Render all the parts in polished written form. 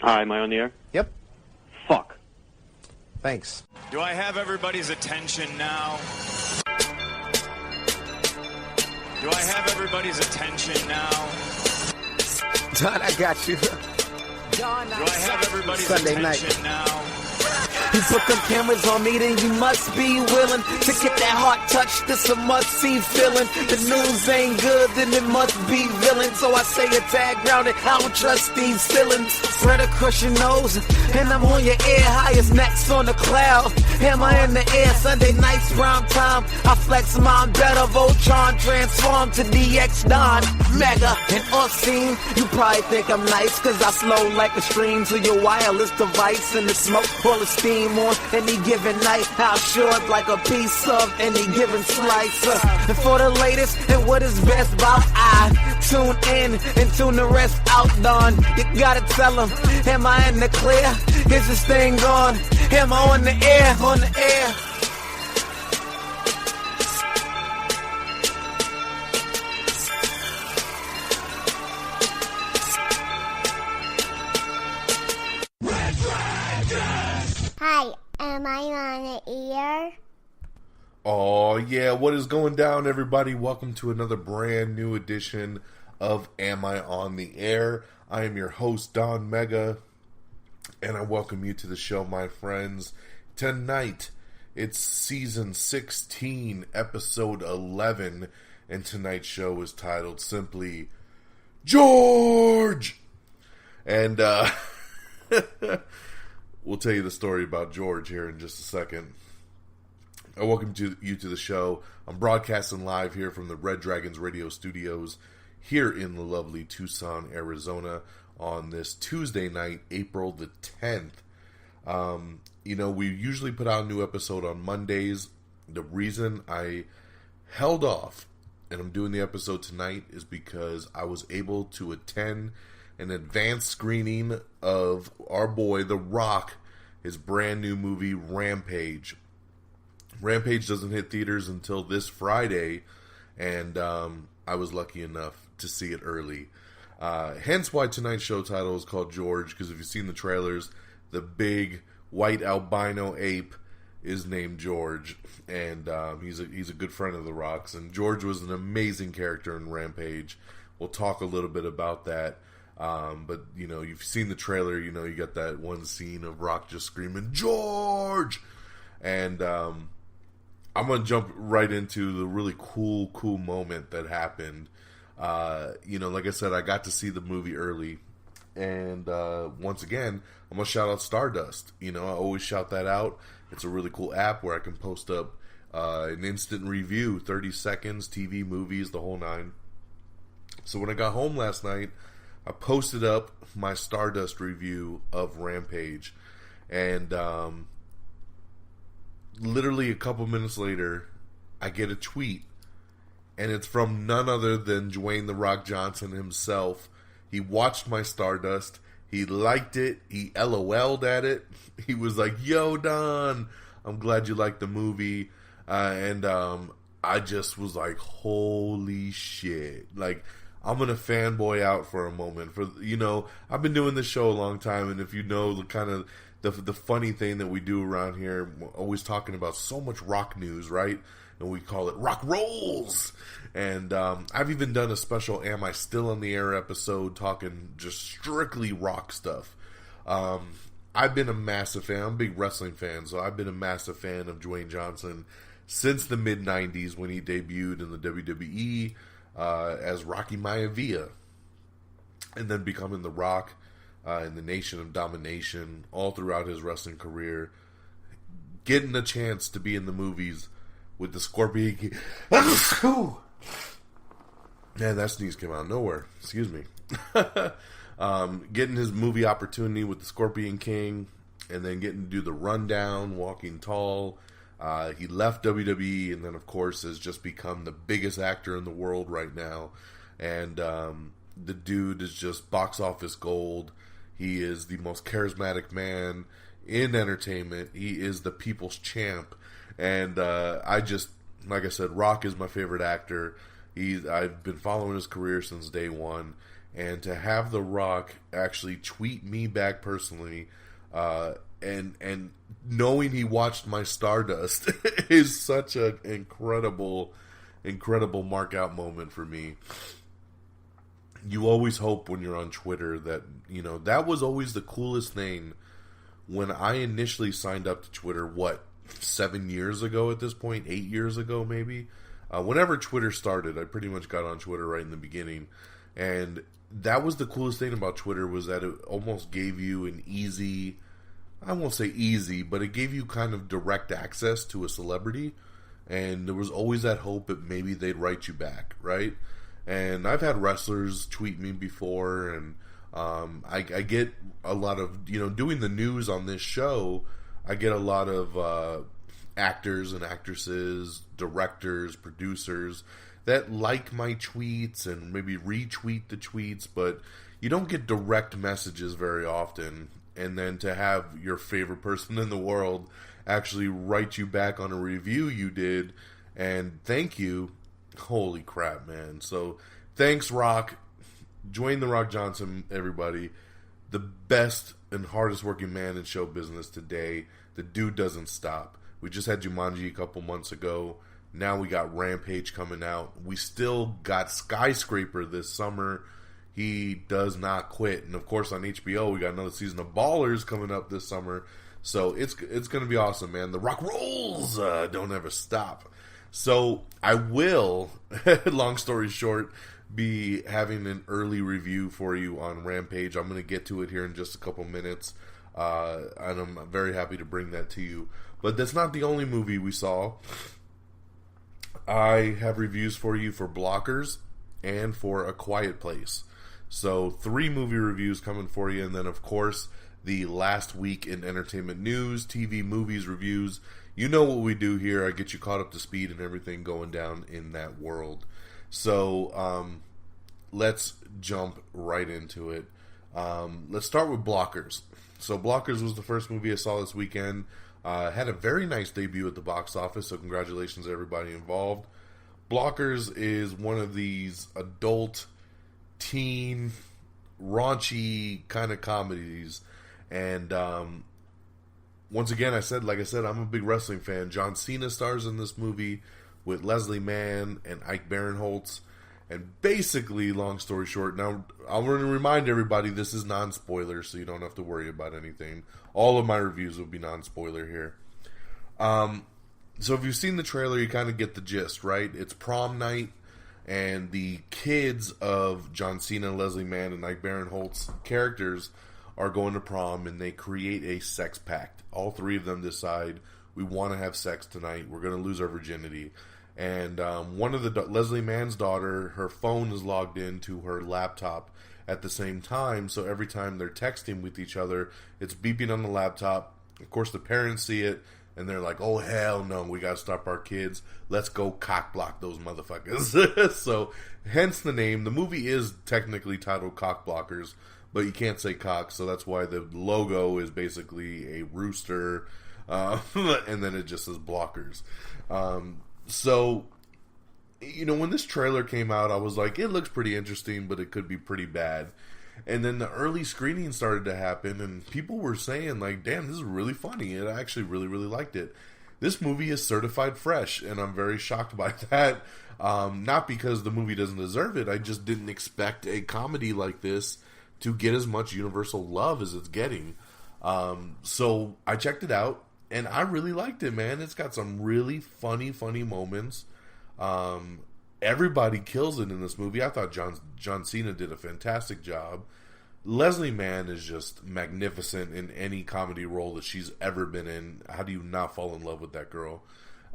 Hi, am I on the air? Yep. Fuck. Thanks. Do I have everybody's attention now? Do I have everybody's attention now? Don, I got you. Do I have everybody's Sunday attention night. now? You put them cameras on me, then you must be willing to get that heart touch. This a must-see feeling. The news ain't good, then it must be villain. So I say a tag grounded, I don't trust these feelings. Spread across your nose, and I'm on your ear. Highest next on the cloud, hammer in the air. Sunday nights, prime time. I flex mine better. Voltron transform to DX Don. Mega and off-scene. You probably think I'm nice, cause I slow like a stream to your wireless device. And the smoke full of steam on any given night. How short like a piece of any given slice. And for the latest and what is best about I tune in and tune the rest out, Don. You gotta tell them, am I in the clear? Is this thing on? Am I on the air? On the air? Hi, am I on the air? Oh yeah, what is going down, everybody? Welcome to another brand new edition of Am I on the Air? I am your host, Don Mega, and I welcome you to the show, my friends. Tonight, it's season 16, episode 11, and tonight's show is titled simply George! And, we'll tell you the story about George here in just a second. I welcome you to the show. I'm broadcasting live here from the Red Dragons Radio Studios here in the lovely Tucson, Arizona on this Tuesday night, April the 10th. We usually put out a new episode on Mondays. The reason I held off and I'm doing the episode tonight is because I was able to attend an advanced screening of our boy, The Rock, his brand new movie, Rampage. Rampage doesn't hit theaters until this Friday, and I was lucky enough to see it early. Hence why tonight's show title is called George, because if you've seen the trailers, the big white albino ape is named George, and he's a good friend of The Rock's, and George was an amazing character in Rampage. We'll talk a little bit about that. But, you've seen the trailer, you got that one scene of Rock just screaming, George! And, I'm going to jump right into the really cool moment that happened. Like I said, I got to see the movie early. And, once again, I'm going to shout out Stardust. I always shout that out. It's a really cool app where I can post up, an instant review, 30 seconds, TV, movies, the whole nine. So when I got home last night, I posted up my Stardust review of Rampage, and literally a couple minutes later, I get a tweet, and it's from none other than Dwayne "The Rock" Johnson himself. He watched my Stardust, he liked it, he LOL'd at it, he was like, yo, Don, I'm glad you liked the movie, and I just was like, holy shit, like, I'm going to fanboy out for a moment. I've been doing this show a long time, and if you know the kind of the funny thing that we do around here, we're always talking about so much rock news, right? And we call it Rock Rolls. And I've even done a special Am I Still on the Air episode talking just strictly rock stuff. I've been a massive fan. I'm a big wrestling fan, so I've been a massive fan of Dwayne Johnson since the mid-90s when he debuted in the WWE. As Rocky Maivia, and then becoming The Rock in the Nation of Domination all throughout his wrestling career, getting a chance to be in the movies with the Scorpion King. Man, that sneeze came out of nowhere. Excuse me. Getting his movie opportunity with the Scorpion King, and then getting to do the Rundown, Walking Tall. He left WWE, and then, of course, has just become the biggest actor in the world right now. And the dude is just box office gold. He is the most charismatic man in entertainment. He is the people's champ. And like I said, Rock is my favorite actor. I've been following his career since day one. and to have The Rock actually tweet me back personally, and knowing he watched my Stardust is such an incredible mark out moment for me. You always hope when you're on Twitter that, that was always the coolest thing. When I initially signed up to Twitter, 7 years ago at this point, 8 years ago maybe, whenever Twitter started, I pretty much got on Twitter right in the beginning, and that was the coolest thing about Twitter, was that it almost gave you an easy, I won't say easy, but it gave you kind of direct access to a celebrity, and there was always that hope that maybe they'd write you back, right? And I've had wrestlers tweet me before, and I get a lot of, doing the news on this show, I get a lot of actors and actresses, directors, producers that like my tweets and maybe retweet the tweets, but you don't get direct messages very often. And then to have your favorite person in the world actually write you back on a review you did and thank you, holy crap, man. So thanks, Rock. Dwayne The Rock Johnson, everybody. The best and hardest working man in show business today. The dude doesn't stop. We just had Jumanji a couple months ago. Now we got Rampage coming out. We still got Skyscraper this summer. He does not quit. And of course on HBO we got another season of Ballers coming up this summer. So it's going to be awesome, man. The Rock rolls. Don't ever stop. So I will, long story short, be having an early review for you on Rampage. I'm going to get to it here in just a couple minutes. And I'm very happy to bring that to you. But that's not the only movie we saw. I have reviews for you for Blockers and for A Quiet Place. So 3 movie reviews coming for you. And then, of course, the last week in entertainment news, TV, movies, reviews. You know what we do here. I get you caught up to speed and everything going down in that world. So let's jump right into it. Let's start with Blockers. So Blockers was the first movie I saw this weekend. Had a very nice debut at the box office, so congratulations to everybody involved. Blockers is one of these adult, teen, raunchy kind of comedies. And once again, like I said, I'm a big wrestling fan. John Cena stars in this movie with Leslie Mann and Ike Barinholtz. And basically, long story short, now I want to remind everybody this is non-spoiler, so you don't have to worry about anything. All of my reviews will be non-spoiler here. So if you've seen the trailer, you kind of get the gist, right? It's prom night, and the kids of John Cena, Leslie Mann, and Ike Barinholtz characters are going to prom, and they create a sex pact. All 3 of them decide, we want to have sex tonight. We're going to lose our virginity. And one of the Leslie Mann's daughter, her phone is logged into her laptop at the same time. So every time they're texting with each other, it's beeping on the laptop. Of course, the parents see it, and they're like, oh, hell no, we got to stop our kids. Let's go cock block those motherfuckers. So hence the name. The movie is technically titled Cock Blockers, but you can't say cock. So that's why the logo is basically a rooster. And then it just says Blockers. So, when this trailer came out, I was like, it looks pretty interesting, but it could be pretty bad. And then the early screening started to happen, and people were saying, like, damn, this is really funny. And I actually really, really liked it. This movie is certified fresh, and I'm very shocked by that. Not because the movie doesn't deserve it. I just didn't expect a comedy like this to get as much universal love as it's getting. So I checked it out. And I really liked it, man. It's got some really funny moments. Everybody kills it in this movie. I thought John Cena did a fantastic job. Leslie Mann is just magnificent in any comedy role that she's ever been in. How do you not fall in love with that girl?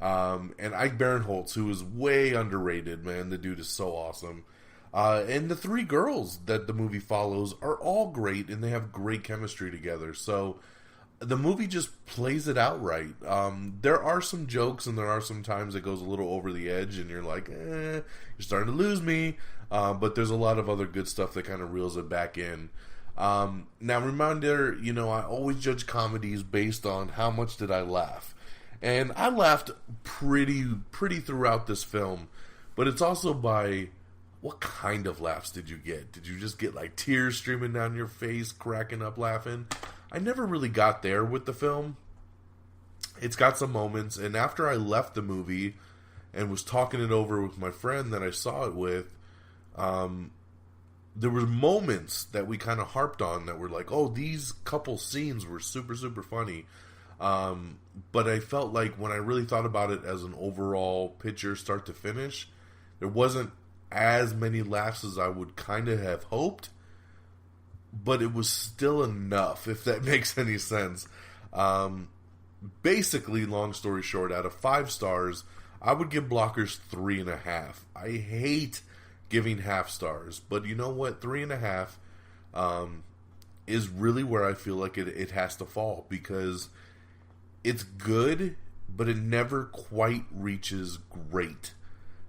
And Ike Barinholtz, who is way underrated, man. The dude is so awesome. And the 3 girls that the movie follows are all great, and they have great chemistry together. So the movie just plays it out right. There are some jokes, and there are some times it goes a little over the edge, and you're like, you're starting to lose me. But there's a lot of other good stuff that kind of reels it back in. Now, reminder, I always judge comedies based on how much did I laugh. And I laughed pretty throughout this film. But it's also by what kind of laughs did you get? Did you just get like tears streaming down your face, cracking up laughing? I never really got there with the film. It's got some moments, and after I left the movie and was talking it over with my friend that I saw it with, there were moments that we kind of harped on that were like, oh, these couple scenes were super, super funny. But I felt like when I really thought about it as an overall picture, start to finish, there wasn't as many laughs as I would kind of have hoped, but it was still enough, if that makes any sense. Basically, long story short, out of 5 stars, I would give Blockers 3.5. I hate giving half stars, but you know what? 3.5 is really where I feel like it has to fall, because it's good, but it never quite reaches great.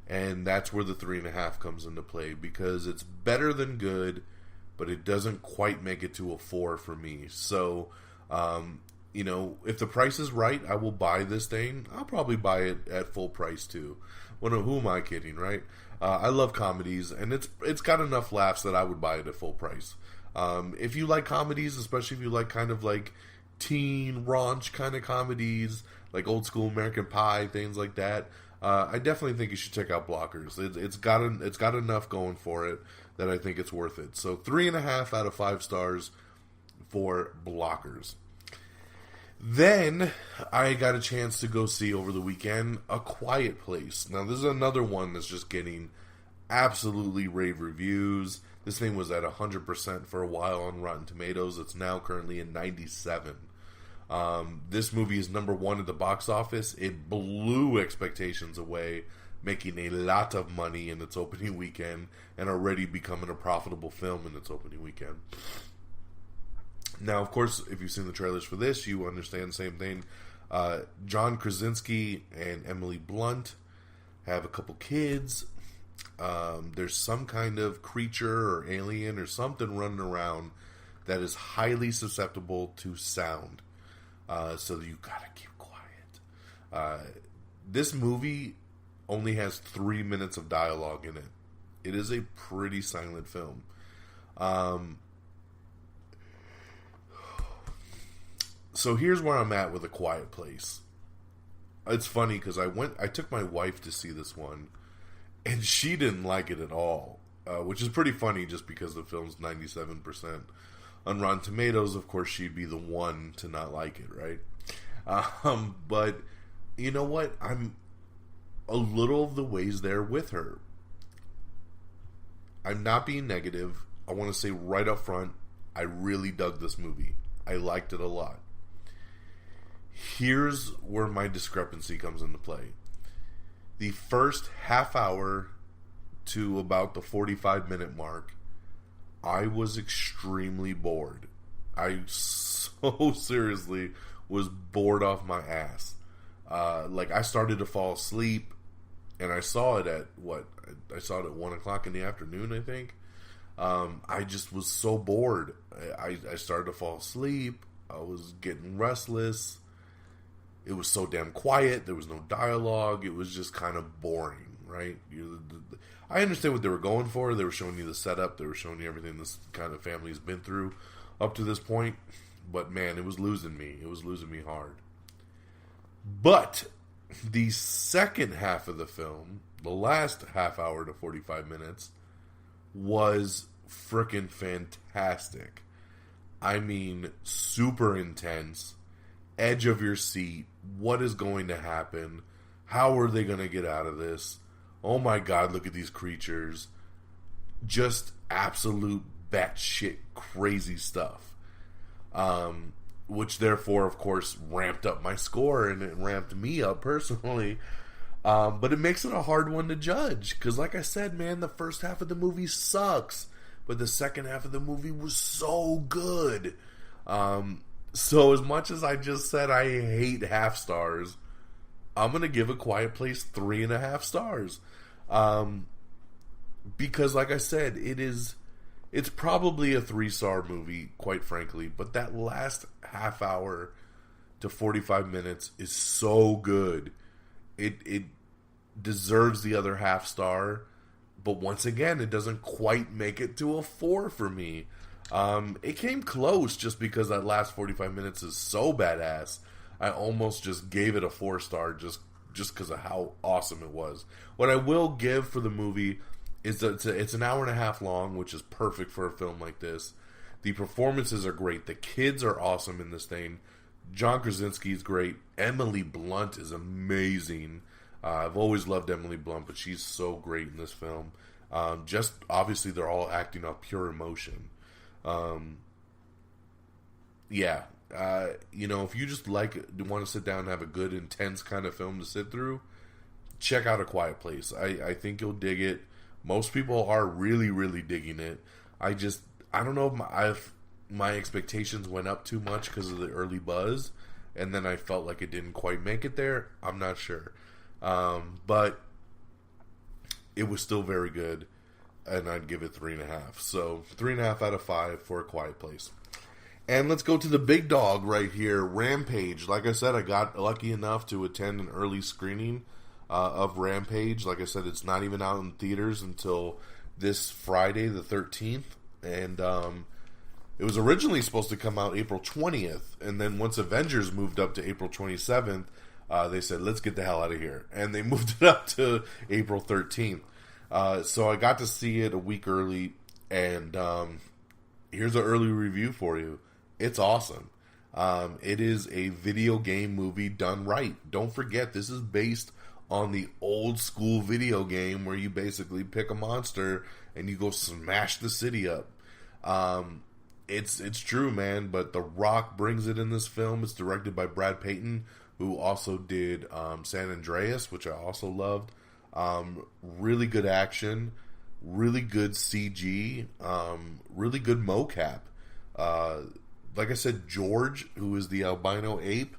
And that's where the 3.5 comes into play, because it's better than good, but it doesn't quite make it to a 4 for me. So, you know, if the price is right, I will buy this thing. I'll probably buy it at full price too. Well, no, who am I kidding, right? I love comedies, and it's got enough laughs that I would buy it at full price. If you like comedies, especially if you like kind of like teen raunch kind of comedies, like old school American Pie, things like that, I definitely think you should check out Blockers. It's got enough going for it that I think it's worth it. So 3.5 out of 5 stars for Blockers. Then I got a chance to go see over the weekend A Quiet Place. Now this is another one that's just getting absolutely rave reviews. This thing was at 100% for a while on Rotten Tomatoes. It's now currently at 97. This movie is number 1 at the box office. It blew expectations away, making a lot of money in its opening weekend and already becoming a profitable film in its opening weekend. Now, of course, if you've seen the trailers for this, you understand the same thing. John Krasinski and Emily Blunt have a couple kids. There's some kind of creature or alien or something running around that is highly susceptible to sound. So you gotta keep quiet. This movie only has 3 minutes of dialogue in it. It is a pretty silent film. So here's where I'm at with A Quiet Place. It's funny because I took my wife to see this one, and she didn't like it at all, which is pretty funny just because the film's 97% on Rotten Tomatoes. Of course, she'd be the one to not like it, right? But you know what? I'm a little of the ways there with her. I'm not being negative. I want to say right up front, I really dug this movie. I liked it a lot. Here's where my discrepancy comes into play. The first half hour to about the 45-minute mark, I was extremely bored. I so seriously was bored off my ass. Like, I started to fall asleep, and I saw it at, I saw it at 1 o'clock in the afternoon, I think. I just was so bored. I started to fall asleep. I was getting restless. It was so damn quiet. There was no dialogue. It was just kind of boring, right? I understand what they were going for. They were showing you the setup. They were showing you everything this kind of family has been through up to this point. But, man, it was losing me. It was losing me hard. But the second half of the film, the last half hour to 45 minutes, was frickin' fantastic. I mean, super intense. Edge of your seat. What is going to happen? How are they going to get out of this? Oh my God, look at these creatures. Just absolute batshit crazy stuff. Which therefore, of course, ramped up my score, and it ramped me up personally. But it makes it a hard one to judge. Because like I said, man, the first half of the movie sucks. But the second half of the movie was so good. So as much as I just said I hate half stars, I'm going to give A Quiet Place 3.5 stars. Because like I said, it's probably a 3-star movie, quite frankly. But that last half hour to 45 minutes is so good. It deserves the other half star, But once again, it doesn't quite make it to a 4 for me. It came close just because that last 45 minutes is so badass. I almost just gave it a 4-star just because of how awesome it was. What I will give for the movie is that it's an hour and a half long, which is perfect for a film like this. The performances are great. The kids are awesome in this thing. John Krasinski is great. Emily Blunt is amazing. I've always loved Emily Blunt, but she's so great in this film. Just obviously they're all acting off pure emotion. If you just want to sit down and have a good, intense kind of film to sit through, check out A Quiet Place. I think you'll dig it. Most people are really, really digging it. I don't know if my expectations went up too much because of the early buzz, and then I felt like it didn't quite make it there. I'm not sure. But it was still very good, and I'd give it 3.5. So 3.5 out of 5 for A Quiet Place. And let's go to the big dog right here, Rampage. Like I said, I got lucky enough to attend an early screening of Rampage. Like I said, it's not even out in theaters until this Friday, the 13th. And it was originally supposed to come out April 20th. And then once Avengers moved up to April 27th, they said, let's get the hell out of here. And they moved it up to April 13th. So I got to see it a week early. And here's an early review for you. It's awesome. It is a video game movie done right. Don't forget, this is based on the old school video game where you basically pick a monster and you go smash the city up. It's true, man, but The Rock brings it in this film. It's directed by Brad Payton, who also did San Andreas, which I also loved. Really good action, really good CG, really good mocap. Like I said, George, who is the albino ape,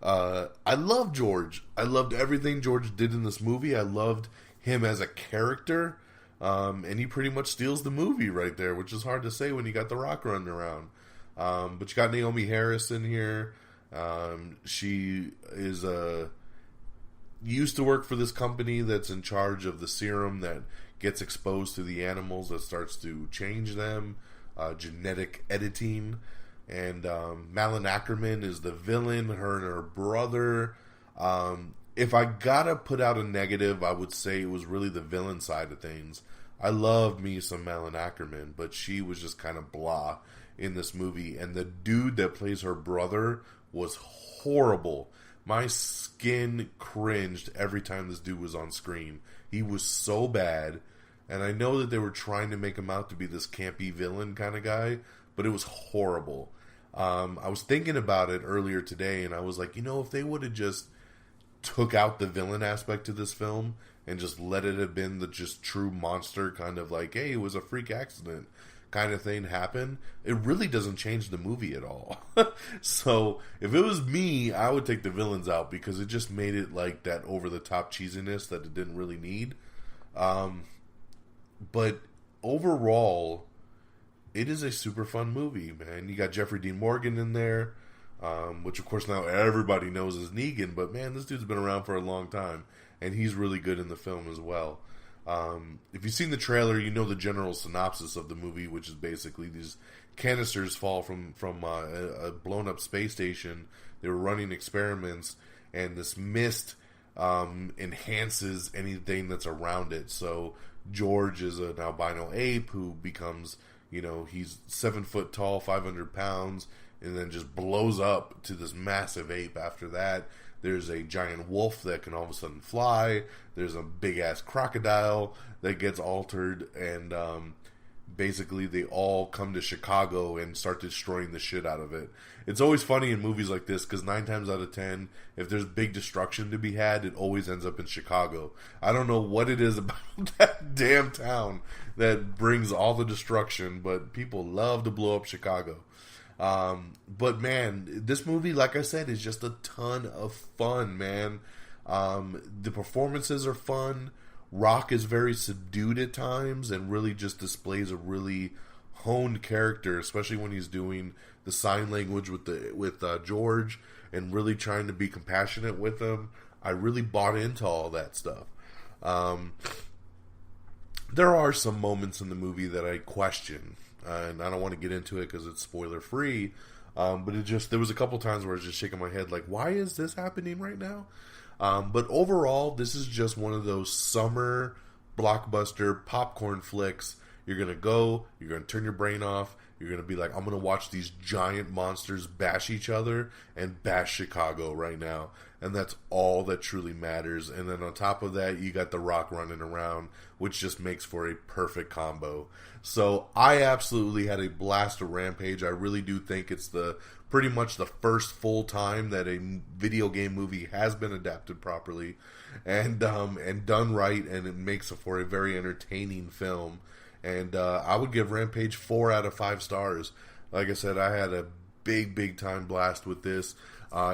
I love George. I loved everything George did in this movie. I loved him as a character, and he pretty much steals the movie right there, which is hard to say when you got The Rock running around. But you got Naomi Harris in here. She is used to work for this company that's in charge of the serum that gets exposed to the animals that starts to change them, genetic editing. And Malin Ackerman is the villain, her and her brother. If I gotta put out a negative, I would say it was really the villain side of things. I love me some Malin Ackerman, but she was just kind of blah in this movie. And the dude that plays her brother was horrible. My skin cringed every time this dude was on screen. He was so bad. And I know that they were trying to make him out to be this campy villain kind of guy, but it was horrible. I was thinking about it earlier today, and I was like, if they would have just took out the villain aspect of this film and just let it have been the just true monster kind of like, hey, it was a freak accident kind of thing happen, it really doesn't change the movie at all. So if it was me, I would take the villains out because it just made it like that over-the-top cheesiness that it didn't really need. But overall, it is a super fun movie, man. You got Jeffrey Dean Morgan in there, which of course now everybody knows is Negan, but man, this dude's been around for a long time, and he's really good in the film as well. If you've seen the trailer, you know the general synopsis of the movie, which is basically these canisters fall from a blown up space station. They were running experiments, and this mist enhances anything that's around it. So George is an albino ape who becomes, he's 7 foot tall, 500 pounds, and then just blows up to this massive ape after that. There's a giant wolf that can all of a sudden fly. There's a big-ass crocodile that gets altered. And basically they all come to Chicago and start destroying the shit out of it. It's always funny in movies like this because 9 times out of 10, if there's big destruction to be had, it always ends up in Chicago. I don't know what it is about that damn town that brings all the destruction, but people love to blow up Chicago. But man, this movie, like I said, is just a ton of fun, man. The performances are fun. Rock is very subdued at times and really just displays a really honed character, especially when he's doing the sign language with George and really trying to be compassionate with him. I really bought into all that stuff. there are some moments in the movie that I question, and I don't want to get into it because it's spoiler free. But there was a couple times where I was just shaking my head, like, why is this happening right now? But overall, this is just one of those summer blockbuster popcorn flicks. You're going to go, you're going to turn your brain off, you're going to be like, I'm going to watch these giant monsters bash each other and bash Chicago right now. And that's all that truly matters. And then on top of that, you got The Rock running around, which just makes for a perfect combo. So I absolutely had a blast of Rampage. I really do think it's pretty much the first full time that a video game movie has been adapted properly and done right, and it makes for a very entertaining film. And I would give Rampage 4 out of 5 stars. Like I said, I had a big time blast with this.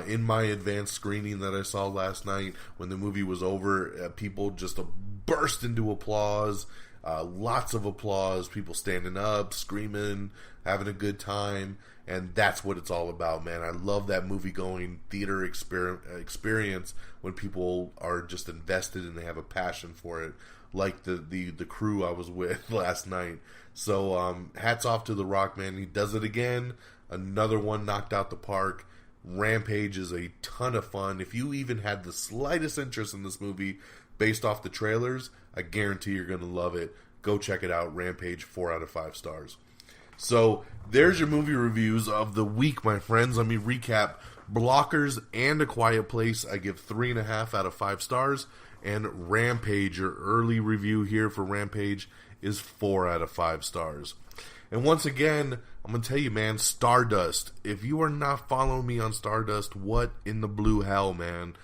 In my advanced screening that I saw last night, when the movie was over, people just burst into applause. Lots of applause, people standing up, screaming, having a good time, and that's what it's all about, man. I love that movie-going theater experience when people are just invested and they have a passion for it, like the crew I was with last night. So hats off to The Rock, man. He does it again. Another one knocked out the park. Rampage is a ton of fun. If you even had the slightest interest in this movie based off the trailers, I guarantee you're going to love it. Go check it out. Rampage, 4 out of 5 stars. So there's your movie reviews of the week, my friends. Let me recap. Blockers and A Quiet Place, I give 3.5 out of 5 stars. And Rampage, your early review here for Rampage, is 4 out of 5 stars. And once again, I'm going to tell you, man, Stardust. If you are not following me on Stardust, what in the blue hell, man?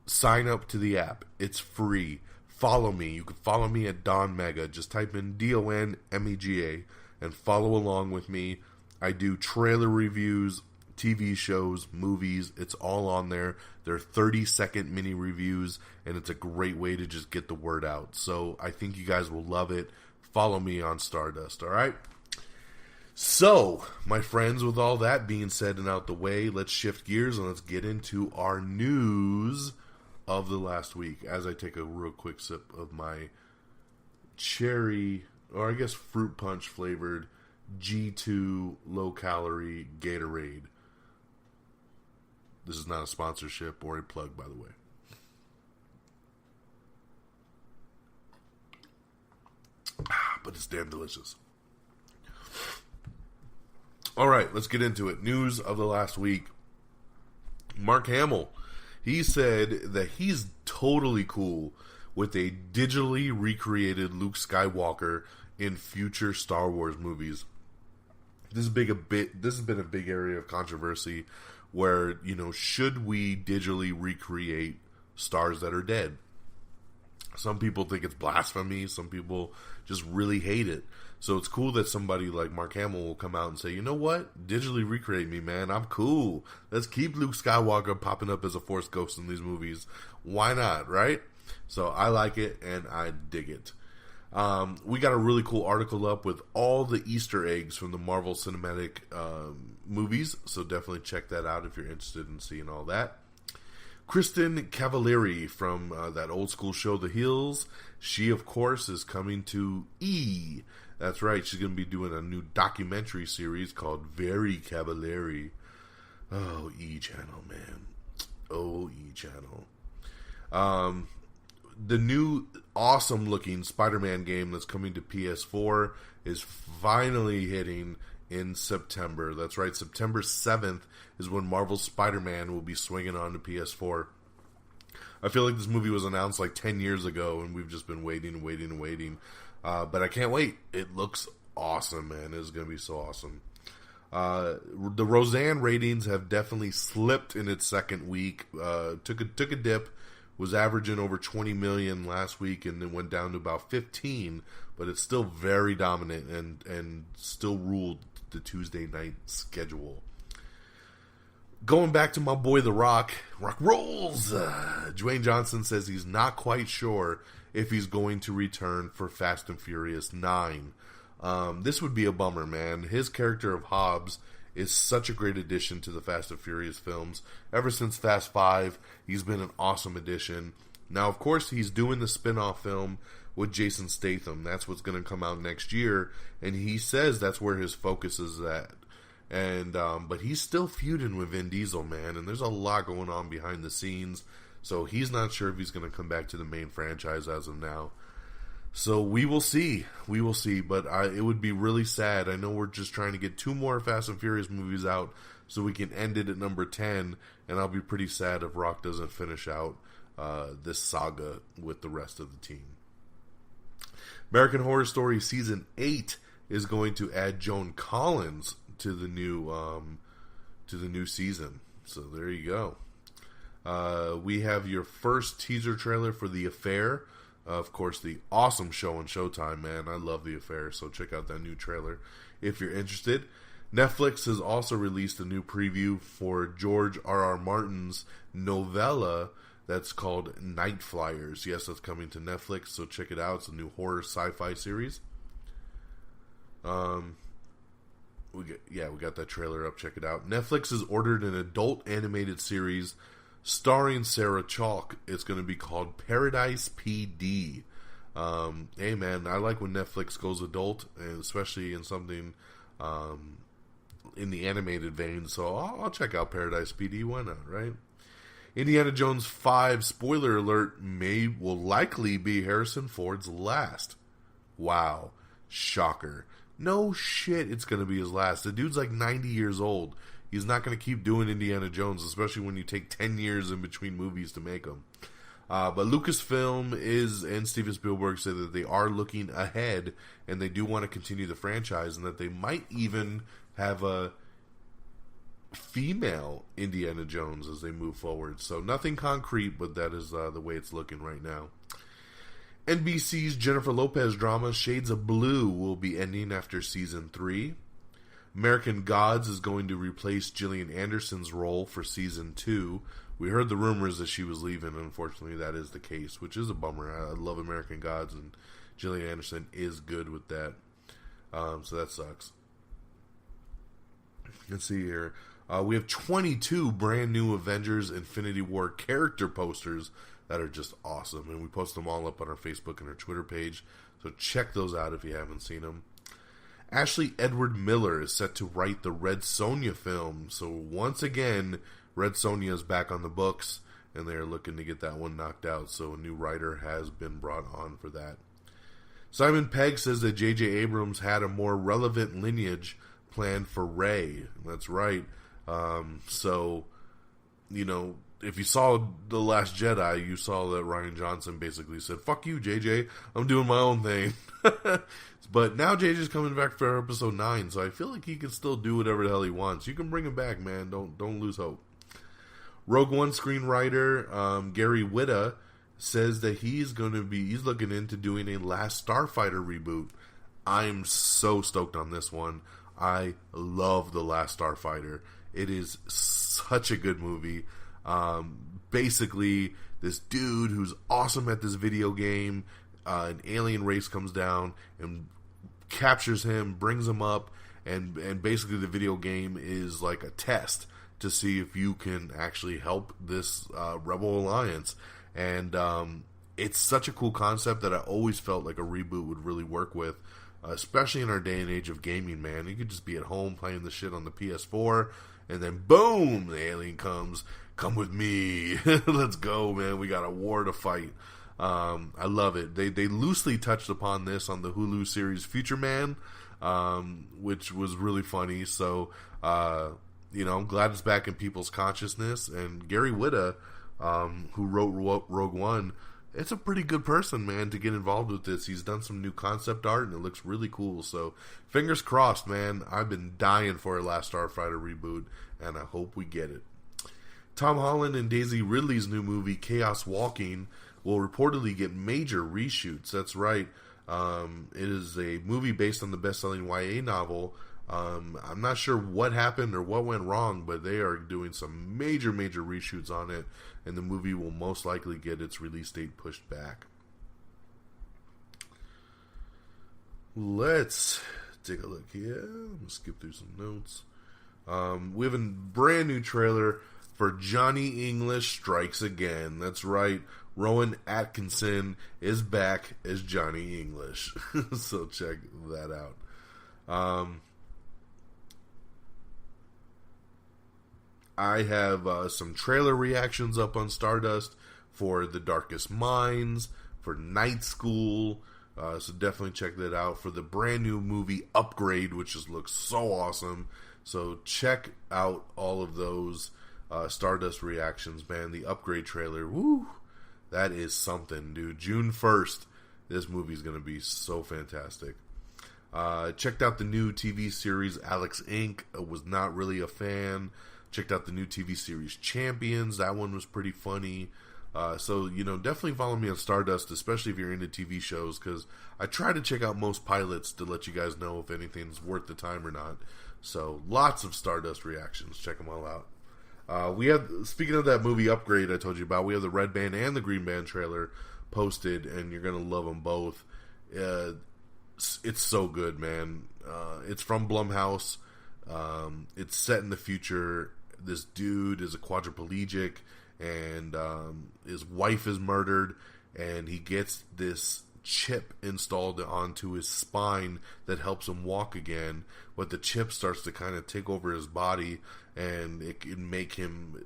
Sign up to the app. It's free. Follow me. You can follow me at Don Mega. Just type in DONMEGA and follow along with me. I do trailer reviews, TV shows, movies. It's all on there. They're 30-second mini reviews, and it's a great way to just get the word out. So I think you guys will love it. Follow me on Stardust, all right? So, my friends, with all that being said and out the way, let's shift gears and let's get into our news of the last week. As I take a real quick sip of my cherry, or I guess fruit punch flavored G2 low-calorie Gatorade. This is not a sponsorship or a plug, by the way. But it's damn delicious. Alright, let's get into it. News of the last week. Mark Hamill, he said that he's totally cool with a digitally recreated Luke Skywalker in future Star Wars movies. This has been a big area of controversy where, should we digitally recreate stars that are dead? Some people think it's blasphemy. Some people just really hate it. So it's cool that somebody like Mark Hamill will come out and say, you know what? Digitally recreate me, man. I'm cool. Let's keep Luke Skywalker popping up as a Force ghost in these movies. Why not, right? So I like it, and I dig it. We got a really cool article up with all the Easter eggs from the Marvel Cinematic movies. So definitely check that out if you're interested in seeing all that. Kristen Cavallari from that old school show, The Hills. She, of course, is coming to E! That's right, she's going to be doing a new documentary series called Very Cavallari. Oh, E! Channel, man. Oh, E! Channel. The new awesome-looking Spider-Man game that's coming to PS4 is finally hitting in September. That's right, September 7th is when Marvel's Spider-Man will be swinging on to PS4. I feel like this movie was announced like 10 years ago, and we've just been waiting. But I can't wait. It looks awesome, man. It's going to be so awesome. The Roseanne ratings have definitely slipped in its second week. Took a dip. Was averaging over 20 million last week, and then went down to about 15. But it's still very dominant and still ruled the Tuesday night schedule. Going back to my boy The Rock rolls. Dwayne Johnson says he's not quite sure if he's going to return for Fast and Furious 9. This would be a bummer, man. His character of Hobbs is such a great addition to the Fast and Furious films. Ever since Fast 5, he's been an awesome addition. Now, of course, he's doing the spin-off film, with Jason Statham. That's what's going to come out next year, and he says that's where his focus is at. And but he's still feuding with Vin Diesel, man, and there's a lot going on behind the scenes. So he's not sure if he's going to come back to the main franchise as of now. So we will see. We will see. But it would be really sad. I know we're just trying to get 2 more Fast and Furious movies out so we can end it at number 10. And I'll be pretty sad if Rock doesn't finish out this saga with the rest of the team. American Horror Story Season 8 is going to add Joan Collins to the new season. So there you go. We have your first teaser trailer for The Affair. Of course, the awesome show on Showtime, man. I love The Affair, so check out that new trailer if you're interested. Netflix has also released a new preview for George R.R. Martin's novella that's called Night Flyers. Yes, that's coming to Netflix, so check it out. It's a new horror sci-fi series. We got that trailer up. Check it out. Netflix has ordered an adult animated series starring Sarah Chalke. It's going to be called Paradise PD. Hey, man, I like when Netflix goes adult, and especially in something in the animated vein. So I'll check out Paradise PD. Why not, right? Indiana Jones 5, spoiler alert, will likely be Harrison Ford's last. Wow. Shocker. No shit, it's going to be his last. The dude's like 90 years old. He's not going to keep doing Indiana Jones, especially when you take 10 years in between movies to make them. But Lucasfilm and Steven Spielberg said that they are looking ahead, and they do want to continue the franchise, and that they might even have a female Indiana Jones as they move forward. So nothing concrete, but that is the way it's looking right now. NBC's Jennifer Lopez drama Shades of Blue will be ending after season 3. American Gods is going to replace Gillian Anderson's role for season 2. We heard the rumors that she was leaving. Unfortunately, that is the case, which is a bummer. I love American Gods, and Gillian Anderson is good with that. So that sucks. Let's see here. We have 22 brand new Avengers Infinity War character posters that are just awesome, and we post them all up on our Facebook and our Twitter page, so check those out if you haven't seen them. Ashley Edward Miller is set to write the Red Sonja film, so once again, Red Sonja is back on the books, and they're looking to get that one knocked out, so a new writer has been brought on for that. Simon Pegg says that J.J. Abrams had a more relevant lineage planned for Rey. That's right. So, you know, if you saw The Last Jedi, you saw that Rian Johnson basically said, "Fuck you, JJ, I'm doing my own thing." But now JJ's coming back for episode 9, so I feel like he can still do whatever the hell he wants. You can bring him back, man. Don't lose hope. Rogue One screenwriter Gary Whitta says that he's looking into doing a Last Starfighter reboot. I'm so stoked on this one. I love The Last Starfighter. It is such a good movie. Basically, this dude who's awesome at this video game, an alien race comes down and captures him, brings him up, and basically the video game is like a test to see if you can actually help this Rebel Alliance. And it's such a cool concept that I always felt like a reboot would really work with, especially in our day and age of gaming, man. You could just be at home playing the shit on the PS4, and then boom, the alien comes. Come with me. Let's go, man. We got a war to fight. I love it. They loosely touched upon this on the Hulu series Future Man, which was really funny. So, I'm glad it's back in people's consciousness. And Gary Whitta, who wrote Rogue One, it's a pretty good person, man, to get involved with this. He's done some new concept art, and it looks really cool. So, fingers crossed, man. I've been dying for a Last Starfighter reboot, and I hope we get it. Tom Holland and Daisy Ridley's new movie, Chaos Walking, will reportedly get major reshoots. That's right. It is a movie based on the best-selling YA novel. I'm not sure what happened or what went wrong, but they are doing some major reshoots on it, and the movie will most likely get its release date pushed back. Let's take a look here. I'm going to skip through some notes. We have a brand new trailer for Johnny English Strikes Again. That's right. Rowan Atkinson is back as Johnny English. So check that out. I have some trailer reactions up on Stardust for The Darkest Minds, for Night School, so definitely check that out. For the brand new movie Upgrade, which just looks so awesome. So check out all of those Stardust reactions, man. The Upgrade trailer, woo, that is something, dude. June 1st, this movie's going to be so fantastic. Checked out the new TV series Alex Inc. Was not really a fan. Checked out the new TV series Champions. That one was pretty funny. So, definitely follow me on Stardust, especially if you're into TV shows, because I try to check out most pilots to let you guys know if anything's worth the time or not. So, lots of Stardust reactions. Check them all out. We have, speaking of that movie Upgrade I told you about, we have the Red Band and the Green Band trailer posted, and you're going to love them both. It's so good, man. It's from Blumhouse. It's set in the future. This dude is a quadriplegic, and his wife is murdered, and he gets this chip installed onto his spine that helps him walk again, but the chip starts to kind of take over his body, and it can make him,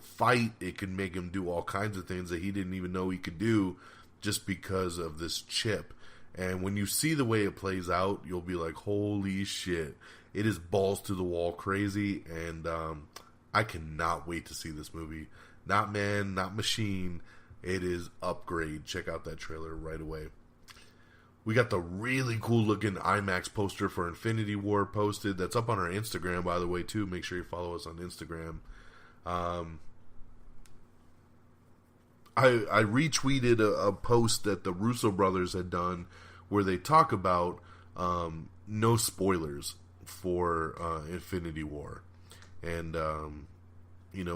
fight. It can make him do all kinds of things that he didn't even know he could do just because of this chip. And when you see the way it plays out, you'll be like, holy shit. It is balls to the wall crazy, and I cannot wait to see this movie. Not man, not machine. It is Upgrade. Check out that trailer right away. We got the really cool looking IMAX poster for Infinity War posted. That's up on our Instagram, by the way, too. Make sure you follow us on Instagram. I retweeted a post that the Russo brothers had done where they talk about no spoilers for Infinity War. And,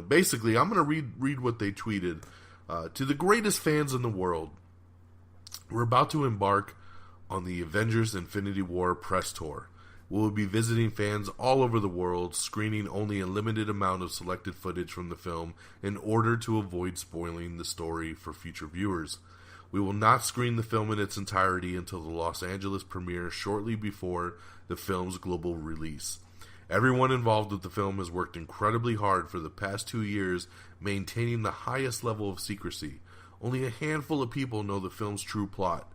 basically, I'm going to read what they tweeted. To the greatest fans in the world, we're about to embark on the Avengers Infinity War press tour. We'll be visiting fans all over the world, screening only a limited amount of selected footage from the film in order to avoid spoiling the story for future viewers. We will not screen the film in its entirety until the Los Angeles premiere shortly before the film's global release. Everyone involved with the film has worked incredibly hard for the past 2 years, maintaining the highest level of secrecy. Only a handful of people know the film's true plot.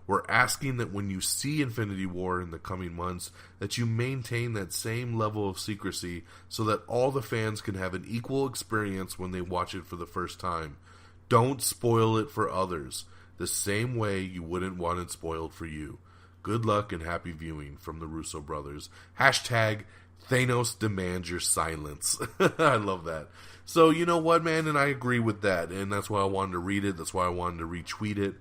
We're asking that when you see Infinity War in the coming months, that you maintain that same level of secrecy so that all the fans can have an equal experience when they watch it for the first time. Don't spoil it for others, the same way you wouldn't want it spoiled for you. Good luck and happy viewing from the Russo brothers. Hashtag Thanos demands your silence. I love that. So, you know what, man? And I agree with that. And that's why I wanted to read it. That's why I wanted to retweet it.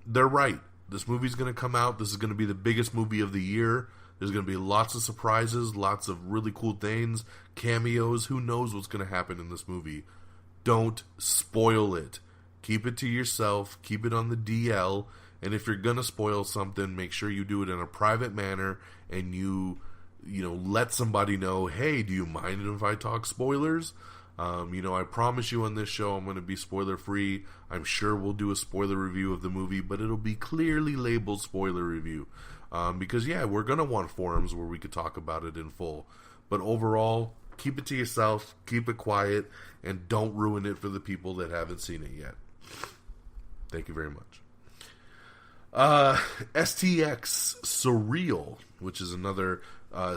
They're right. This movie's going to come out. This is going to be the biggest movie of the year. There's going to be lots of surprises, lots of really cool things, cameos. Who knows what's going to happen in this movie? Don't spoil it. Keep it to yourself. Keep it on the DL. And if you're going to spoil something, make sure you do it in a private manner and you let somebody know, hey, do you mind if I talk spoilers? I promise you on this show I'm going to be spoiler free. I'm sure we'll do a spoiler review of the movie, but it'll be clearly labeled spoiler review. Because, we're going to want forums where we could talk about it in full. But overall, keep it to yourself, keep it quiet, and don't ruin it for the people that haven't seen it yet. Thank you very much. STX Surreal, which is another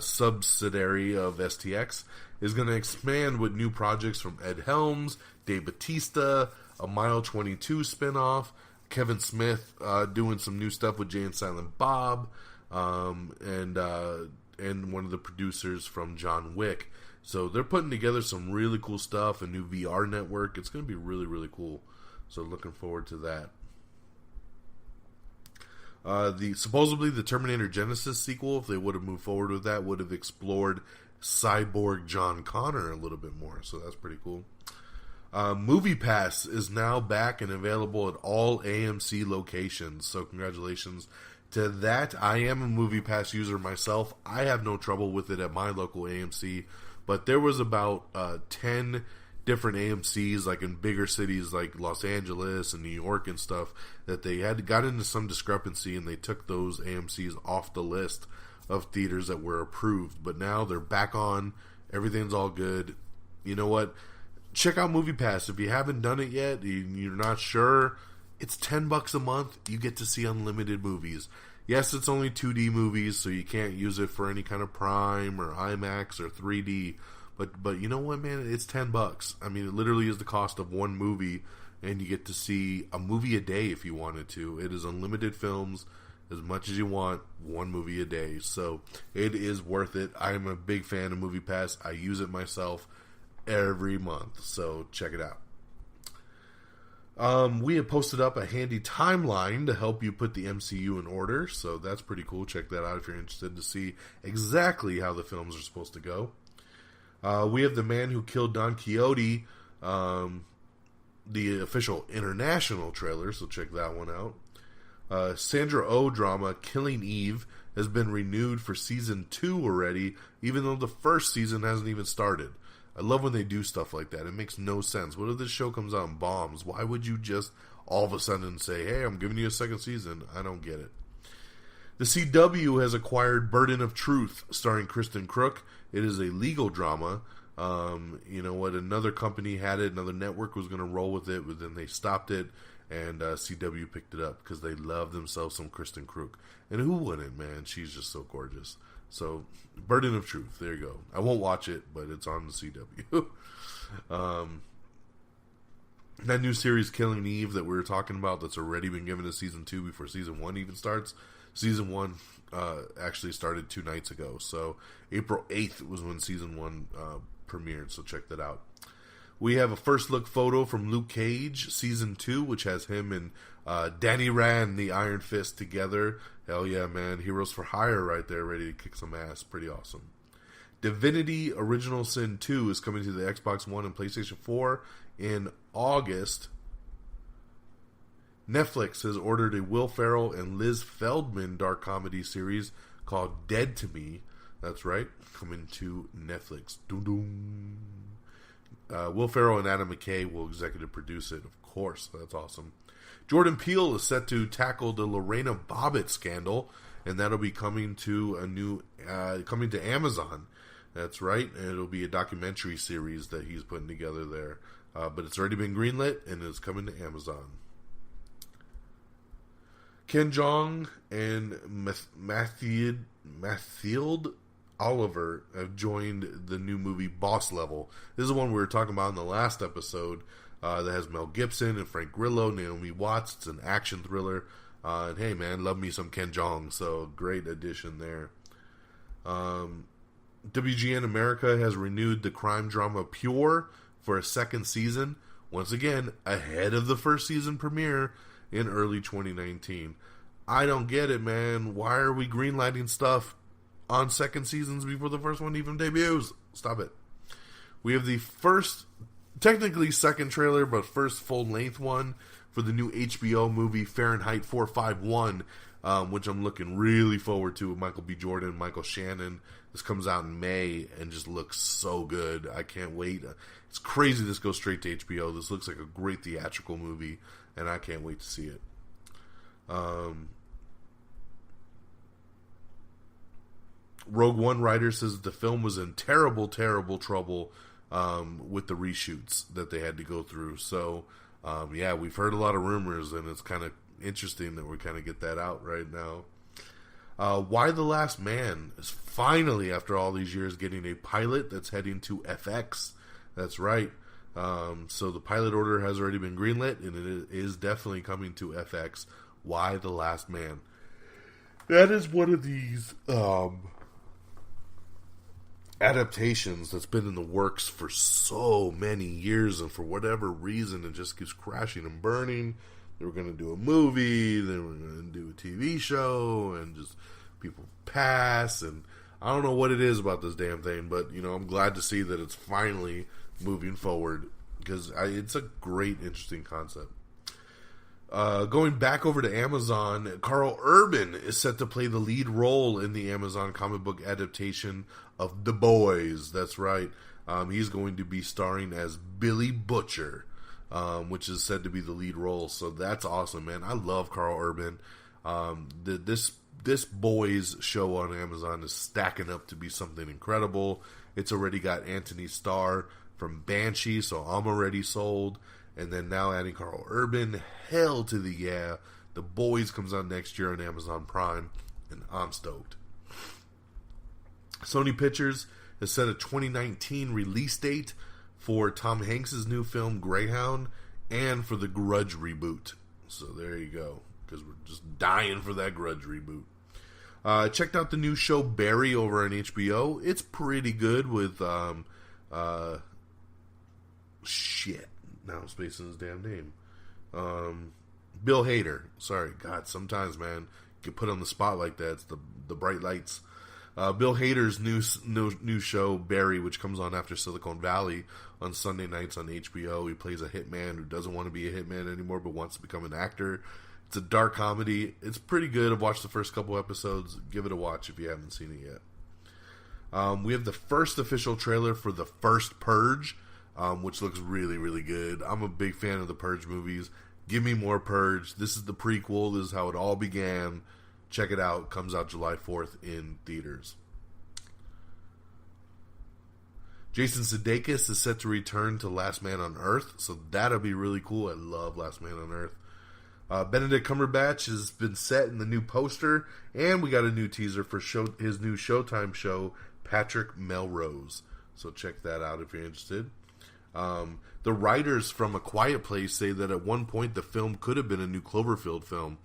subsidiary of STX, is going to expand with new projects from Ed Helms, Dave Bautista, a Mile 22 spinoff, Kevin Smith doing some new stuff with Jay and Silent Bob, and one of the producers from John Wick. So they're putting together some really cool stuff, a new VR network. It's going to be really, really cool. So looking forward to that. Supposedly the Terminator Genesis sequel, if they would have moved forward with that, would have explored Cyborg John Connor a little bit more. So that's pretty cool. Movie Pass is now back and available at all AMC locations. So congratulations to that. I am a Movie Pass user myself. I have no trouble with it at my local AMC. But there was about 10 different AMCs, like in bigger cities like Los Angeles and New York and stuff, that they got into some discrepancy and they took those AMCs off the list of theaters that were approved. But now they're back on. Everything's all good. You know what? Check out MoviePass. If you haven't done it yet, you're not sure, it's $10 a month. You get to see unlimited movies. Yes, it's only 2D movies, so you can't use it for any kind of Prime or IMAX or 3D. But you know what, man? It's $10. I mean, it literally is the cost of one movie, and you get to see a movie a day if you wanted to. It is unlimited films, as much as you want, one movie a day. So it is worth it. I am a big fan of MoviePass. I use it myself every month, so check it out. We have posted up a handy timeline to help you put the MCU in order, so that's pretty cool. Check that out if you're interested to see exactly how the films are supposed to go. We have The Man Who Killed Don Quixote, the official international trailer, so check that one out. Sandra Oh drama Killing Eve has been renewed for season 2 already, even though the first season hasn't even started. I love when they do stuff like that. It makes no sense. What if this show comes out and bombs? Why would you just all of a sudden say, hey, I'm giving you a second season? I don't get it. The CW has acquired Burden of Truth, starring Kristen Crook. It is a legal drama. You know what? Another company had it. Another network was going to roll with it, but then they stopped it, and CW picked it up because they love themselves some Kristen Crook. And who wouldn't, man? She's just so gorgeous. So, Burden of Truth. There you go. I won't watch it, but it's on the CW. That new series, Killing Eve, that we were talking about, that's already been given to season 2 before season 1 even starts. Season 1 actually started 2 nights ago. So, April 8th was when season 1 premiered. So, check that out. We have a first look photo from Luke Cage, season 2, which has him and Danny Rand, the Iron Fist, together. Hell yeah, man. Heroes for Hire right there, ready to kick some ass. Pretty awesome. Divinity Original Sin 2 is coming to the Xbox One and PlayStation 4 in August. Netflix has ordered a Will Ferrell and Liz Feldman dark comedy series called Dead to Me. That's right, coming to Netflix. Doo-doo. Will Ferrell and Adam McKay will executive produce it, of course. That's awesome. Jordan Peele is set to tackle the Lorena Bobbitt scandal, and that'll be coming to coming to Amazon. That's right, and it'll be a documentary series that he's putting together there. But it's already been greenlit, and it's coming to Amazon. Ken Jeong and Mathilde Oliver have joined the new movie Boss Level. This is one we were talking about in the last episode that has Mel Gibson and Frank Grillo, Naomi Watts. It's an action thriller. And hey, man, love me some Ken Jeong, so great addition there. WGN America has renewed the crime drama Pure for a second season, once again ahead of the first season premiere in early 2019. I don't get it, man. Why are we greenlighting stuff on second seasons before the first one even debuts? Stop it. We have the first, technically second trailer, but first full-length one for the new HBO movie Fahrenheit 451, which I'm looking really forward to with Michael B. Jordan, Michael Shannon. This comes out in May and just looks so good. I can't wait. It's crazy this goes straight to HBO. This looks like a great theatrical movie, and I can't wait to see it. Rogue One writer says the film was in terrible, terrible trouble with the reshoots that they had to go through. So, yeah, we've heard a lot of rumors, and it's kind of interesting that we kind of get that out right now. Why the Last Man is finally, after all these years, getting a pilot that's heading to FX. That's right. So the pilot order has already been greenlit, and it is definitely coming to FX. Why the Last Man? That is one of these adaptations that's been in the works for so many years, and for whatever reason it just keeps crashing and burning. They were going to do a movie, they were going to do a TV show, and just people pass, and I don't know what it is about this damn thing, but you know, I'm glad to see that it's finally moving forward, because it's a great, interesting concept. Going back over to Amazon, Karl Urban is set to play the lead role in the Amazon comic book adaptation of The Boys. That's right. He's going to be starring as Billy Butcher, which is said to be the lead role. So that's awesome, man. I love Karl Urban. This boys show on Amazon is stacking up to be something incredible. It's already got Anthony Starr from Banshee, so I'm already sold. And then now adding Karl Urban, hell to the yeah. The Boys comes out next year on Amazon Prime, and I'm stoked. Sony Pictures has set a 2019 release date for Tom Hanks' new film Greyhound and for the Grudge reboot. So there you go, because we're just dying for that Grudge reboot. Checked out the new show Barry over on HBO. It's pretty good with shit. Now I'm spacing his damn name. Bill Hader. Sorry, God. Sometimes, man, get put on the spot like that. It's the bright lights. Bill Hader's new show Barry, which comes on after Silicon Valley on Sunday nights on HBO. He plays a hitman who doesn't want to be a hitman anymore, but wants to become an actor. It's a dark comedy. It's pretty good. I've watched the first couple episodes. Give it a watch if you haven't seen it yet. We have the first official trailer for the first Purge, which looks really, really good. I'm a big fan of the Purge movies. Give me more Purge. This is the prequel. This is how it all began. Check it out. Comes out July 4th in theaters. Jason Sudeikis is set to return to Last Man on Earth, so that'll be really cool. I love Last Man on Earth. Benedict Cumberbatch has been set in the new poster, and we got a new teaser for his new Showtime show, Patrick Melrose. So check that out if you're interested. The writers from A Quiet Place say that at one point the film could have been a new Cloverfield film.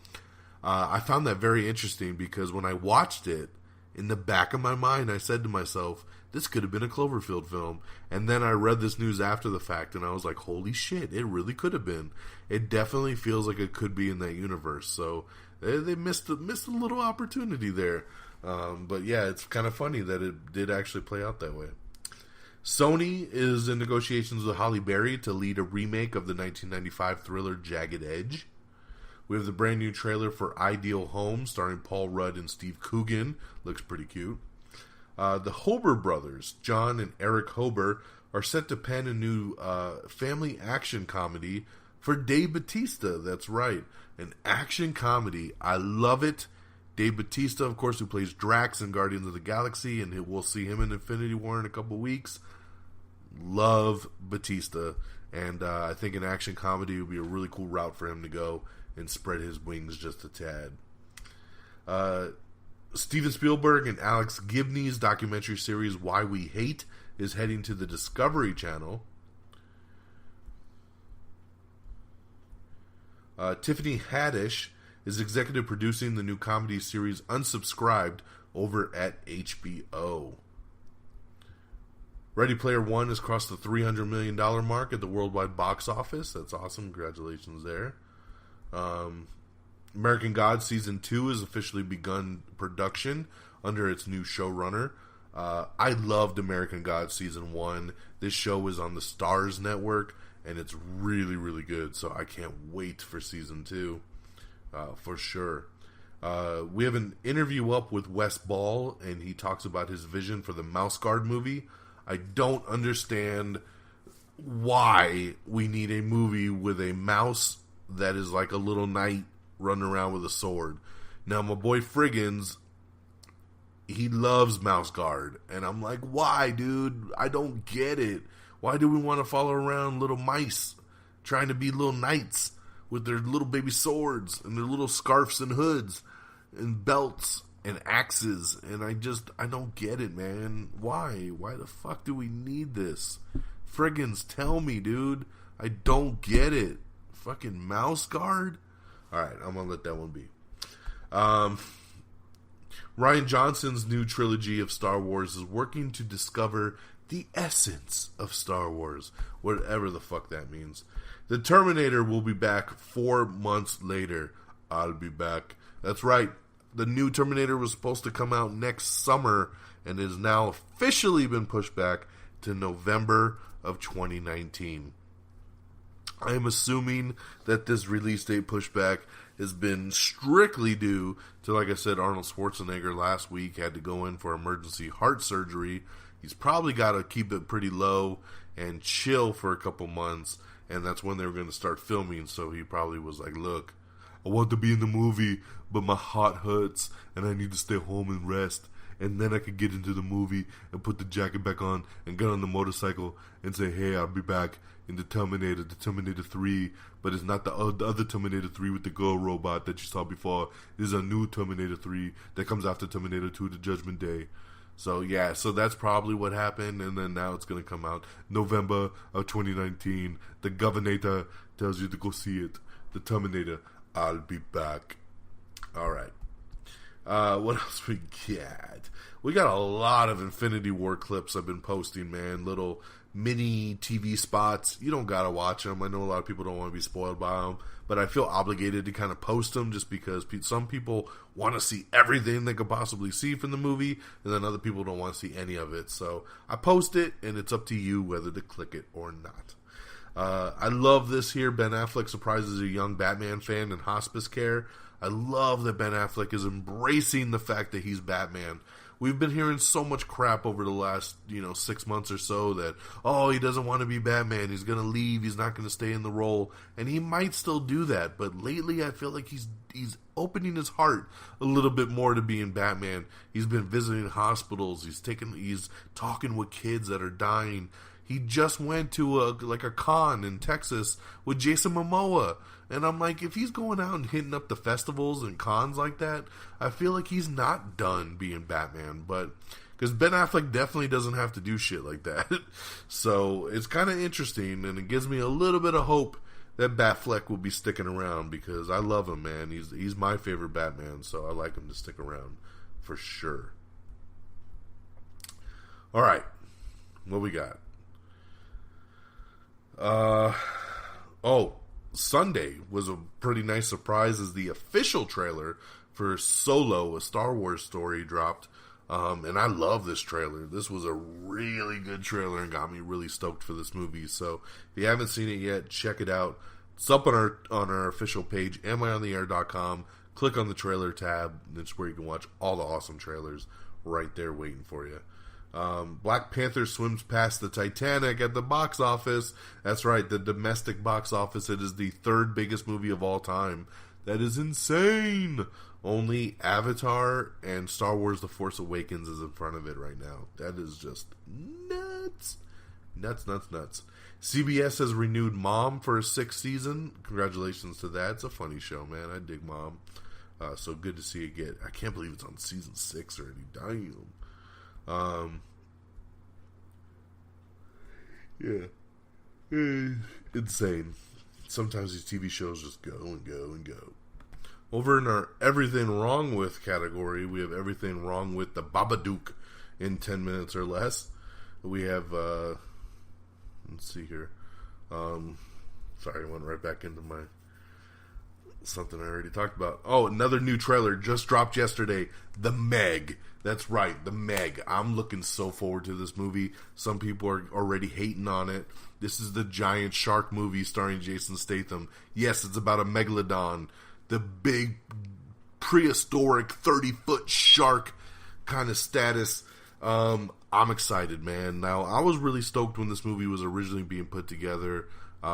I found that very interesting because when I watched it, in the back of my mind, I said to myself, this could have been a Cloverfield film. And then I read this news after the fact, and I was like, holy shit, it really could have been. It definitely feels like it could be in that universe. So they missed a little opportunity there. But yeah, it's kind of funny that it did actually play out that way. Sony is in negotiations with Halle Berry to lead a remake of the 1995 thriller Jagged Edge. We have the brand new trailer for Ideal Home starring Paul Rudd and Steve Coogan. Looks pretty cute. The Hober brothers, John and Eric Hober, are set to pen a new family action comedy for Dave Bautista. That's right, an action comedy. I love it. Dave Bautista, of course, who plays Drax in Guardians of the Galaxy, and we'll see him in Infinity War in a couple weeks. Love Bautista, and I think an action comedy would be a really cool route for him to go and spread his wings just a tad. Steven Spielberg and Alex Gibney's documentary series Why We Hate is heading to the Discovery Channel. Tiffany Haddish is executive producing the new comedy series Unsubscribed over at HBO. Ready Player One has crossed the $300 million mark at the worldwide box office. That's awesome. Congratulations there. American Gods Season 2 has officially begun production under its new showrunner. I loved American Gods Season 1. This show is on the Starz Network, and it's really, really good. So I can't wait for Season 2, for sure. We have an interview up with Wes Ball, and he talks about his vision for the Mouse Guard movie. I don't understand why we need a movie with a mouse that is like a little knight running around with a sword. Now, my boy Friggins, he loves Mouse Guard, and I'm like, why, dude? I don't get it. Why do we want to follow around little mice trying to be little knights with their little baby swords and their little scarves and hoods and belts and axes? And I don't get it, man. Why the fuck do we need this? Friggins, tell me, dude. I don't get it. Fucking Mouse Guard? Alright, I'm gonna let that one be. Rian Johnson's new trilogy of Star Wars is working to discover the essence of Star Wars, whatever the fuck that means. The Terminator will be back 4 months later. I'll be back. That's right. The new Terminator was supposed to come out next summer and has now officially been pushed back to November of 2019. I am assuming that this release date pushback has been strictly due to, like I said, Arnold Schwarzenegger last week had to go in for emergency heart surgery, he's probably got to keep it pretty low and chill for a couple months, and that's when they were going to start filming. So he probably was like, look, I want to be in the movie, but my heart hurts, and I need to stay home and rest. And then I could get into the movie and put the jacket back on and get on the motorcycle and say, hey, I'll be back in the Terminator 3. But it's not the other Terminator 3 with the girl robot that you saw before. There's a new Terminator 3 that comes after Terminator 2, The Judgment Day. So, yeah, so that's probably what happened. And then now it's going to come out November of 2019. The Governator tells you to go see it. The Terminator, I'll be back. All right. What else we got? We got a lot of Infinity War clips I've been posting, man. Little mini TV spots. You don't gotta watch them. I know a lot of people don't want to be spoiled by them, but I feel obligated to kind of post them just because some people want to see everything they could possibly see from the movie, and then other people don't want to see any of it. So I post it, and it's up to you whether to click it or not. I love this here. Ben Affleck surprises a young Batman fan in hospice care. I love that Ben Affleck is embracing the fact that he's Batman. We've been hearing so much crap over the last, 6 months or so that, he doesn't want to be Batman. He's going to leave. He's not going to stay in the role. And he might still do that. But lately I feel like he's opening his heart a little bit more to being Batman. He's been visiting hospitals. He's talking with kids that are dying. He just went to a con in Texas with Jason Momoa. And I'm like, if he's going out and hitting up the festivals and cons like that, I feel like he's not done being Batman. But because Ben Affleck definitely doesn't have to do shit like that. So it's kind of interesting, and it gives me a little bit of hope that Batfleck will be sticking around, because I love him, man. He's my favorite Batman, so I like him to stick around for sure. All right, what we got? Sunday was a pretty nice surprise as the official trailer for Solo, a Star Wars story, dropped. And I love this trailer. This was a really good trailer and got me really stoked for this movie. So if you haven't seen it yet, check it out. It's up on our official page, amiontheair.com. Click on the trailer tab. That's where you can watch all the awesome trailers right there waiting for you. Black Panther swims past the Titanic at the box office. That's right, the domestic box office. It is the third biggest movie of all time. That is insane. Only Avatar and Star Wars The Force Awakens is in front of it right now. That is just nuts. Nuts. CBS has renewed Mom for a 6th season. Congratulations to that. It's a funny show, man. I dig Mom. So good to see it get. I can't believe it's on season 6 already. Damn. Yeah. Insane. Sometimes these TV shows just go and go and go. Over in our Everything Wrong With category, we have Everything Wrong With the Babadook in 10 minutes or less. We have, let's see here. Sorry, I went right back into my something I already talked about. Oh, another new trailer just dropped yesterday. The Meg. That's right, The Meg. I'm looking so forward to this movie. Some people are already hating on it. This is the giant shark movie starring Jason Statham. Yes, it's about a megalodon. The big prehistoric 30-foot shark kind of status. I'm excited, man. Now, I was really stoked when this movie was originally being put together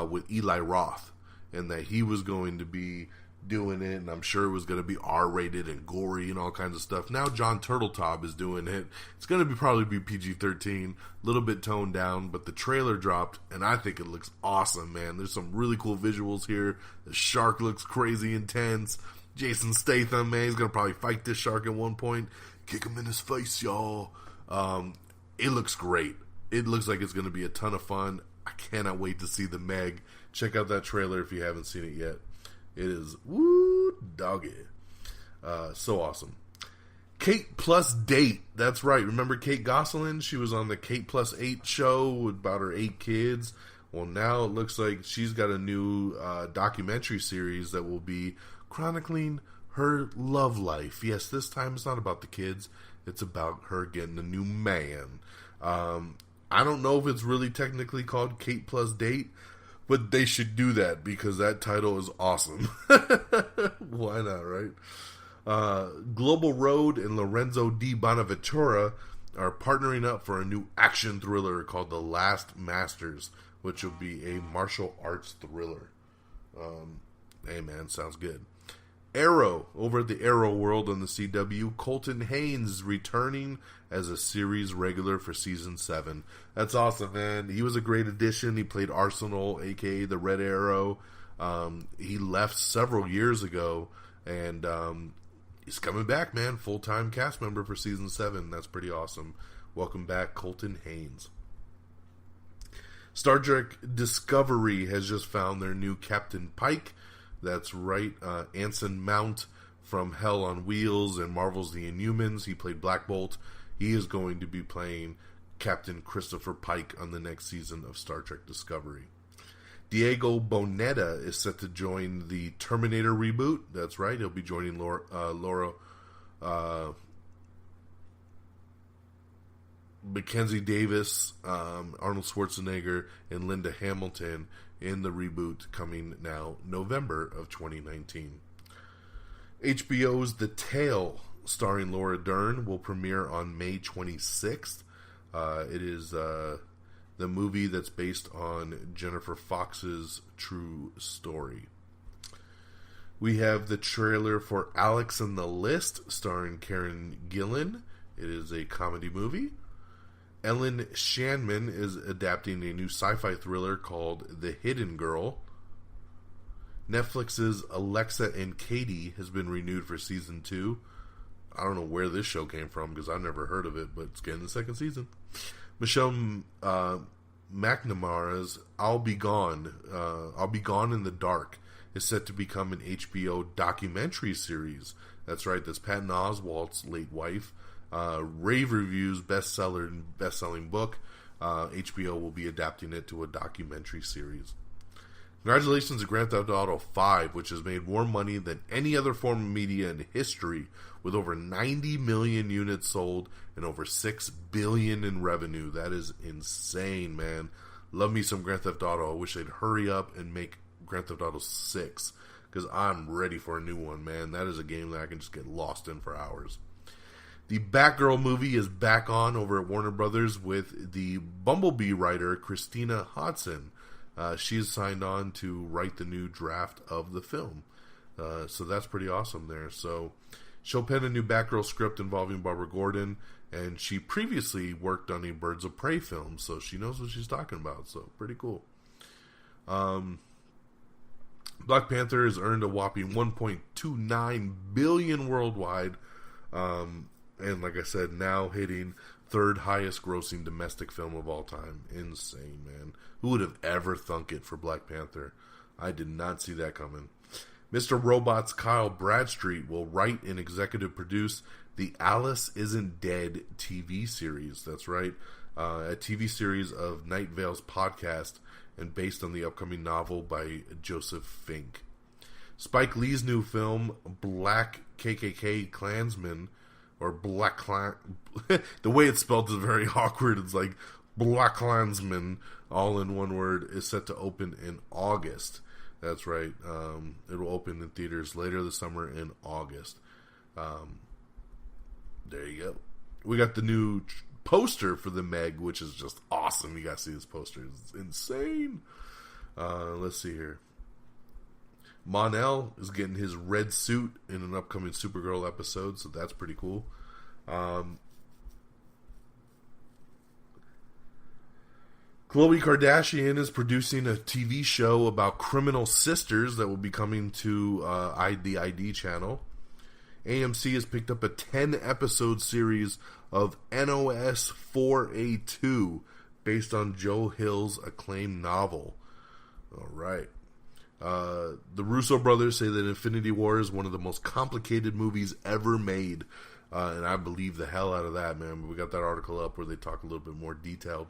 with Eli Roth, and that he was going to be doing it, and I'm sure it was going to be R-rated and gory and all kinds of stuff. Now John Turteltaub is doing it. It's going to probably be PG-13, a little bit toned down, but the trailer dropped, and I think it looks awesome, man. There's some really cool visuals here. The shark looks crazy intense. Jason Statham, man, he's going to probably fight this shark at one point. Kick him in his face, y'all. It looks great. It looks like it's going to be a ton of fun. I cannot wait to see The Meg. Check out that trailer if you haven't seen it yet. It is woo doggy. So awesome. Kate Plus Date. That's right. Remember Kate Gosselin? She was on the Kate Plus 8 show about her 8 kids. Well, now it looks like she's got a new documentary series that will be chronicling her love life. Yes, this time it's not about the kids. It's about her getting a new man. I don't know if it's really technically called Kate Plus Date, but they should do that because that title is awesome. Why not, right? Global Road and Lorenzo Di Bonaventura are partnering up for a new action thriller called The Last Masters, which will be a martial arts thriller. Hey man, sounds good. Arrow, over at the Arrow World on the CW, Colton Haynes is returning as a series regular for season 7. That's awesome, man. He was a great addition. He played Arsenal, aka the Red Arrow. He left several years ago, and he's coming back, man. Full-time cast member for season 7. That's pretty awesome. Welcome back, Colton Haynes. Star Trek Discovery has just found their new Captain Pike. That's right, Anson Mount from Hell on Wheels and Marvel's The Inhumans. He played Black Bolt. He is going to be playing Captain Christopher Pike on the next season of Star Trek Discovery. Diego Boneta is set to join the Terminator reboot. That's right, he'll be joining Laura Mackenzie Davis, Arnold Schwarzenegger, and Linda Hamilton in the reboot coming now November of 2019. HBO's The Tale, starring Laura Dern, will premiere on May 26th. It is the movie that's based on Jennifer Fox's true story. We have the trailer for Alex and the List, starring Karen Gillan. It is a comedy movie. Ellen Shanman is adapting a new sci-fi thriller called The Hidden Girl. Netflix's Alexa and Katie has been renewed for season 2. I don't know where this show came from because I've never heard of it, but it's getting the second season. Michelle McNamara's I'll Be Gone in the Dark is set to become an HBO documentary series. That's right, that's Patton Oswalt's late wife. Rave reviews, best-selling book. HBO will be adapting it to a documentary series. Congratulations to Grand Theft Auto 5, which has made more money than any other form of media in history, with over 90 million units sold and over $6 billion in revenue. That is insane, man. Love me some Grand Theft Auto. I wish they'd hurry up and make Grand Theft Auto 6, because I'm ready for a new one, man. That is a game that I can just get lost in for hours. The Batgirl movie is back on over at Warner Brothers with the Bumblebee writer Christina Hodson. She is signed on to write the new draft of the film. So that's pretty awesome there. So she'll pen a new Batgirl script involving Barbara Gordon, and she previously worked on a Birds of Prey film, so she knows what she's talking about. So pretty cool. Black Panther has earned a whopping $1.29 billion worldwide. And like I said, now hitting third highest grossing domestic film of all time. Insane, man. Who would have ever thunk it for Black Panther? I did not see that coming. Mr. Robot's Kyle Bradstreet will write and executive produce the Alice Isn't Dead TV series. That's right. A TV series of Night Vale's podcast and based on the upcoming novel by Joseph Fink. Spike Lee's new film, Black KKK Klansman, or Black Klan, the way it's spelled is very awkward. It's like Black Klansman, all in one word, is set to open in August. That's right. It will open in theaters later this summer in August. There you go. We got the new poster for the Meg, which is just awesome. You guys see this poster. It's insane. Let's see here. Mon-El is getting his red suit in an upcoming Supergirl episode, so that's pretty cool. Khloe Kardashian is producing a TV show about criminal sisters that will be coming to the ID channel. AMC has picked up a 10-episode series of NOS 4A2 based on Joe Hill's acclaimed novel. All right. The Russo brothers say that Infinity War is one of the most complicated movies ever made, and I believe the hell out of that, man. But we got that article up where they talk a little bit more detailed.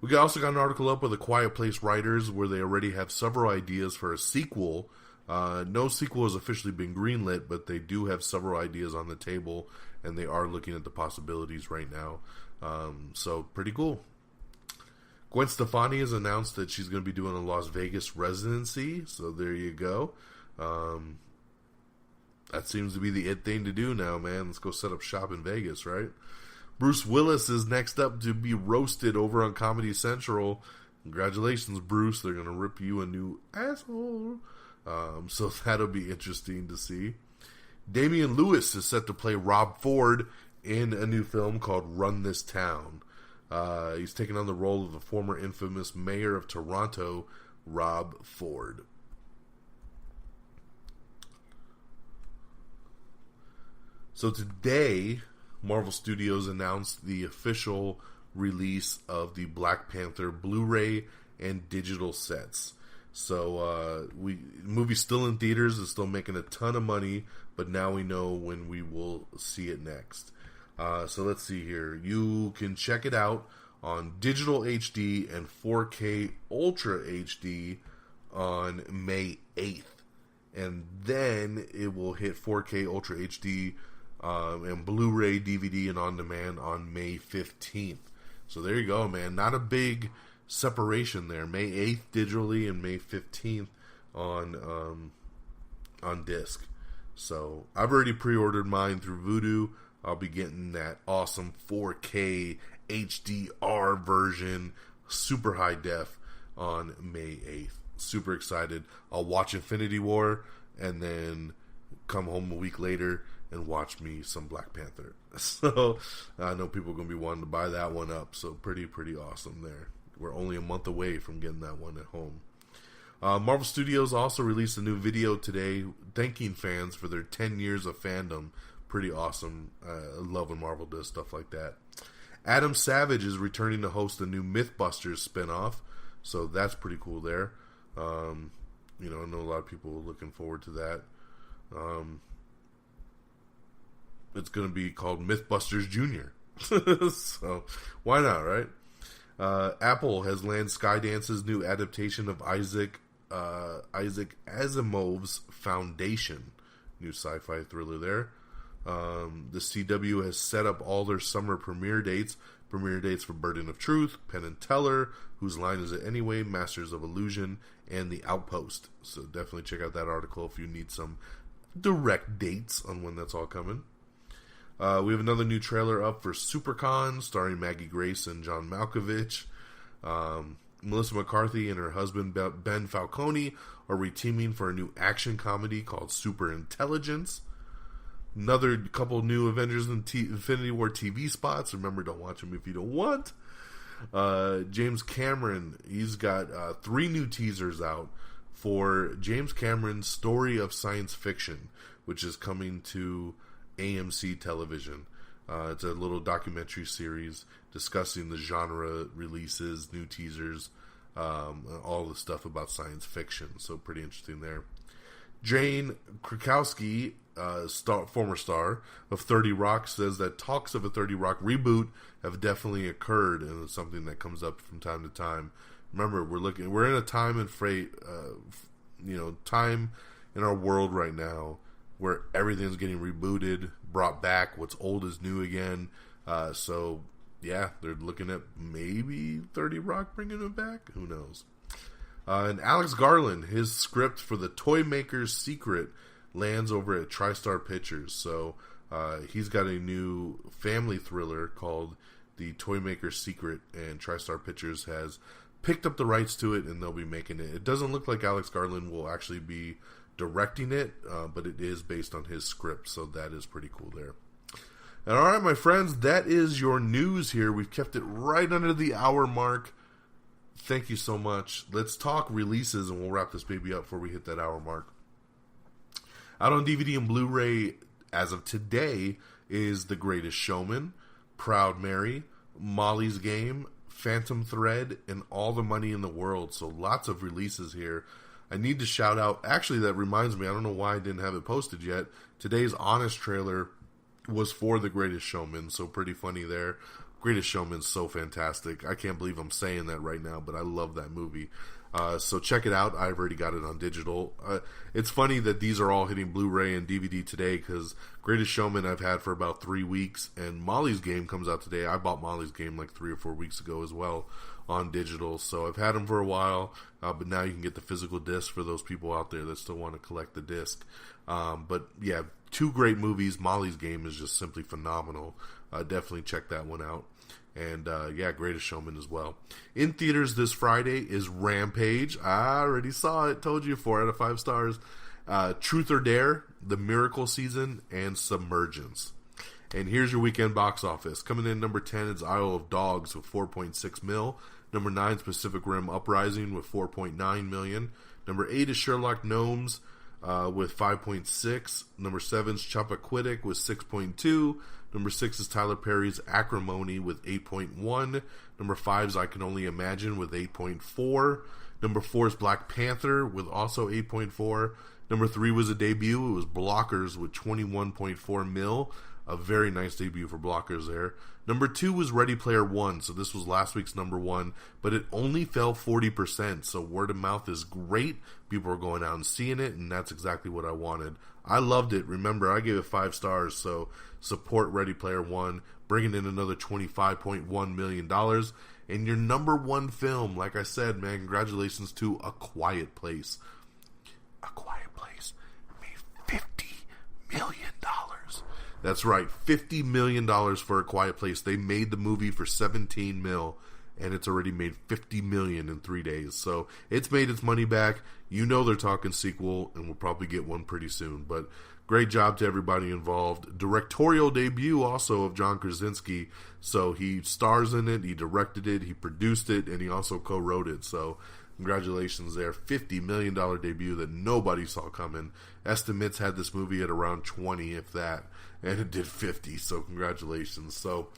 We also got an article up with the Quiet Place writers where they already have several ideas for a sequel. No sequel has officially been greenlit, but they do have several ideas on the table, and they are looking at the possibilities right now. So pretty cool. Gwen Stefani has announced that she's going to be doing a Las Vegas residency, so there you go. That seems to be the it thing to do now, man. Let's go set up shop in Vegas, right? Bruce Willis is next up to be roasted over on Comedy Central. Congratulations, Bruce. They're going to rip you a new asshole. So that'll be interesting to see. Damian Lewis is set to play Rob Ford in a new film called Run This Town. He's taking on the role of the former infamous mayor of Toronto, Rob Ford. So today, Marvel Studios announced the official release of the Black Panther Blu-ray and digital sets. So the movie's still in theaters, it's still making a ton of money, but now we know when we will see it next. So let's see here. You can check it out on digital HD and 4K Ultra HD on May 8th. And then it will hit 4K Ultra HD and Blu-ray, DVD, and on-demand on May 15th. So there you go, man. Not a big separation there. May 8th digitally and May 15th on disc. So I've already pre-ordered mine through Vudu. I'll be getting that awesome 4K HDR version, super high def, on May 8th. Super excited. I'll watch Infinity War and then come home a week later and watch me some Black Panther. So I know people are going to be wanting to buy that one up. So pretty awesome there. We're only a month away from getting that one at home. Marvel Studios also released a new video today thanking fans for their 10 years of fandom. Pretty awesome. I love when Marvel does stuff like that. Adam Savage is returning to host a new Mythbusters spinoff. So that's pretty cool there. I know a lot of people are looking forward to that. It's going to be called Mythbusters Jr. So, why not, right? Apple has landed Skydance's new adaptation of Isaac Asimov's Foundation. New sci-fi thriller there. The CW has set up all their summer premiere dates for Burden of Truth, Penn and Teller, Whose Line Is It Anyway, Masters of Illusion, and The Outpost. So definitely check out that article if you need some direct dates on when that's all coming. We have another new trailer up for SuperCon, starring Maggie Grace and John Malkovich. Melissa McCarthy and her husband Ben Falcone are reteaming for a new action comedy called Super Intelligence. Another couple new Avengers and Infinity War TV spots. Remember, don't watch them if you don't want. James Cameron, he's got 3 new teasers out for James Cameron's Story of Science Fiction, which is coming to AMC television. It's a little documentary series discussing the genre releases, new teasers, all the stuff about science fiction. So pretty interesting there. Jane Krakowski, former star of 30 Rock, says that talks of a 30 Rock reboot have definitely occurred, and it's something that comes up from time to time. Remember, we're in a time and time in our world right now where everything's getting rebooted, brought back. What's old is new again. So yeah, they're looking at maybe 30 Rock bringing it back. Who knows? And Alex Garland, his script for The Toy Maker's Secret lands over at TriStar Pictures. So he's got a new family thriller called The Toy Maker's Secret, and TriStar Pictures has picked up the rights to it, and they'll be making it. It doesn't look like Alex Garland will actually be directing it, but it is based on his script, so that is pretty cool there. And all right, my friends, that is your news here. We've kept it right under the hour mark. Thank you so much. Let's talk releases, and we'll wrap this baby up before we hit that hour mark. Out on DVD and Blu-ray as of today is The Greatest Showman, Proud Mary, Molly's Game, Phantom Thread, and All the Money in the World. So lots of releases here. I need to shout out, actually that reminds me, I don't know why I didn't have it posted yet. Today's Honest trailer was for The Greatest Showman, so pretty funny there. Greatest Showman's so fantastic. I can't believe I'm saying that right now, but I love that movie. So check it out. I've already got it on digital. It's funny that these are all hitting Blu-ray and DVD today, because Greatest Showman I've had for about 3 weeks, and Molly's Game comes out today. I bought Molly's Game like 3 or 4 weeks ago as well on digital. So I've had them for a while, but now you can get the physical disc for those people out there that still want to collect the disc. But yeah, 2 great movies. Molly's Game is just simply phenomenal. Definitely check that one out. And yeah, Greatest Showman as well. In theaters this Friday is Rampage. I already saw it. Told you, 4 out of 5 stars. Truth or Dare, The Miracle Season, and Submergence. And here's your weekend box office. Coming in number 10 is Isle of Dogs with 4.6 mil. Number 9 is Pacific Rim Uprising with 4.9 million. Number 8 is Sherlock Gnomes with 5.6. Number 7 is Chappaquiddick with 6.2. Number 6 is Tyler Perry's Acrimony with 8.1. Number 5 is I Can Only Imagine with 8.4. Number 4 is Black Panther with also 8.4. Number 3 was a debut. It was Blockers with 21.4 mil. A very nice debut for Blockers there. Number 2 was Ready Player One. So this was last week's number 1. But it only fell 40%. So word of mouth is great. People are going out and seeing it. And that's exactly what I wanted. I loved it. Remember, I gave it 5 stars. So support Ready Player One. Bringing in another $25.1 million. And your number 1 film, like I said, man, congratulations to A Quiet Place. A Quiet Place made $50 million. That's right, $50 million for A Quiet Place. They made the movie for 17 mil, and it's already made $50 million in 3 days. So it's made its money back. You know they're talking sequel, and we'll probably get one pretty soon. But great job to everybody involved. Directorial debut also of John Krasinski. So he stars in it, he directed it, he produced it, and he also co-wrote it. So congratulations there. $50 million debut that nobody saw coming. Estimates had this movie at around 20, if that, and it did 50, so congratulations. So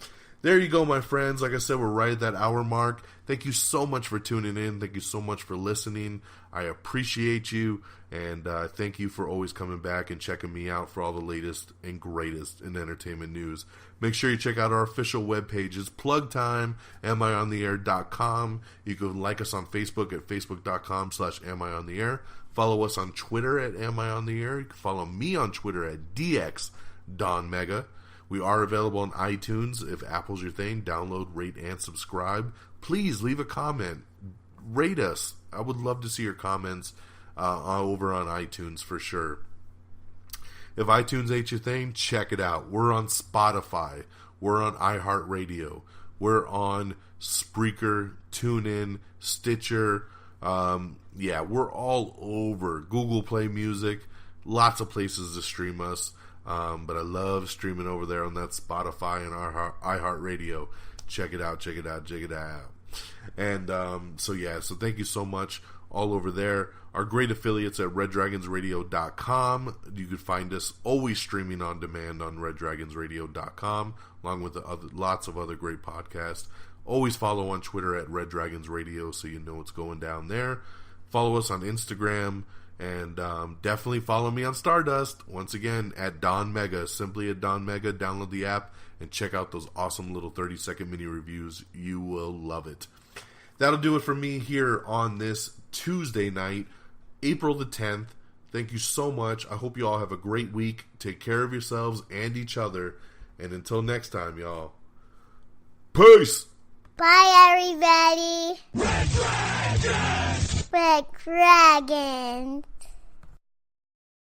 there you go, my friends. Like I said, we're right at that hour mark. Thank you so much for tuning in. Thank you so much for listening. I appreciate you, and thank you for always coming back and checking me out for all the latest and greatest in entertainment news. Make sure you check out our official web pages, Plug Time, amiontheair.com. You can like us on Facebook at facebook.com/amiontheair. Follow us on Twitter at amiontheair. You can follow me on Twitter at DXDonMega. We are available on iTunes. If Apple's your thing, download, rate, and subscribe. Please leave a comment. Rate us. I would love to see your comments over on iTunes for sure. If iTunes ain't your thing, check it out. We're on Spotify. We're on iHeartRadio. We're on Spreaker, TuneIn, Stitcher. Yeah, we're all over. Google Play Music. Lots of places to stream us. But I love streaming over there on that Spotify and our iHeartRadio. Check it out, check it out, check it out. And so thank you so much all over there. Our great affiliates at reddragonsradio.com. You can find us always streaming on demand on reddragonsradio.com, along with lots of other great podcasts. Always follow on Twitter at Red Dragons Radio so you know what's going down there. Follow us on Instagram. And definitely follow me on Stardust. Once again, at Don Mega. Simply at Don Mega. Download the app and check out those awesome little 30-second mini reviews. You will love it. That'll do it for me here on this Tuesday night, April the 10th. Thank you so much. I hope you all have a great week. Take care of yourselves and each other. And until next time, y'all. Peace! Bye, everybody. Red Dragon! Red Dragon.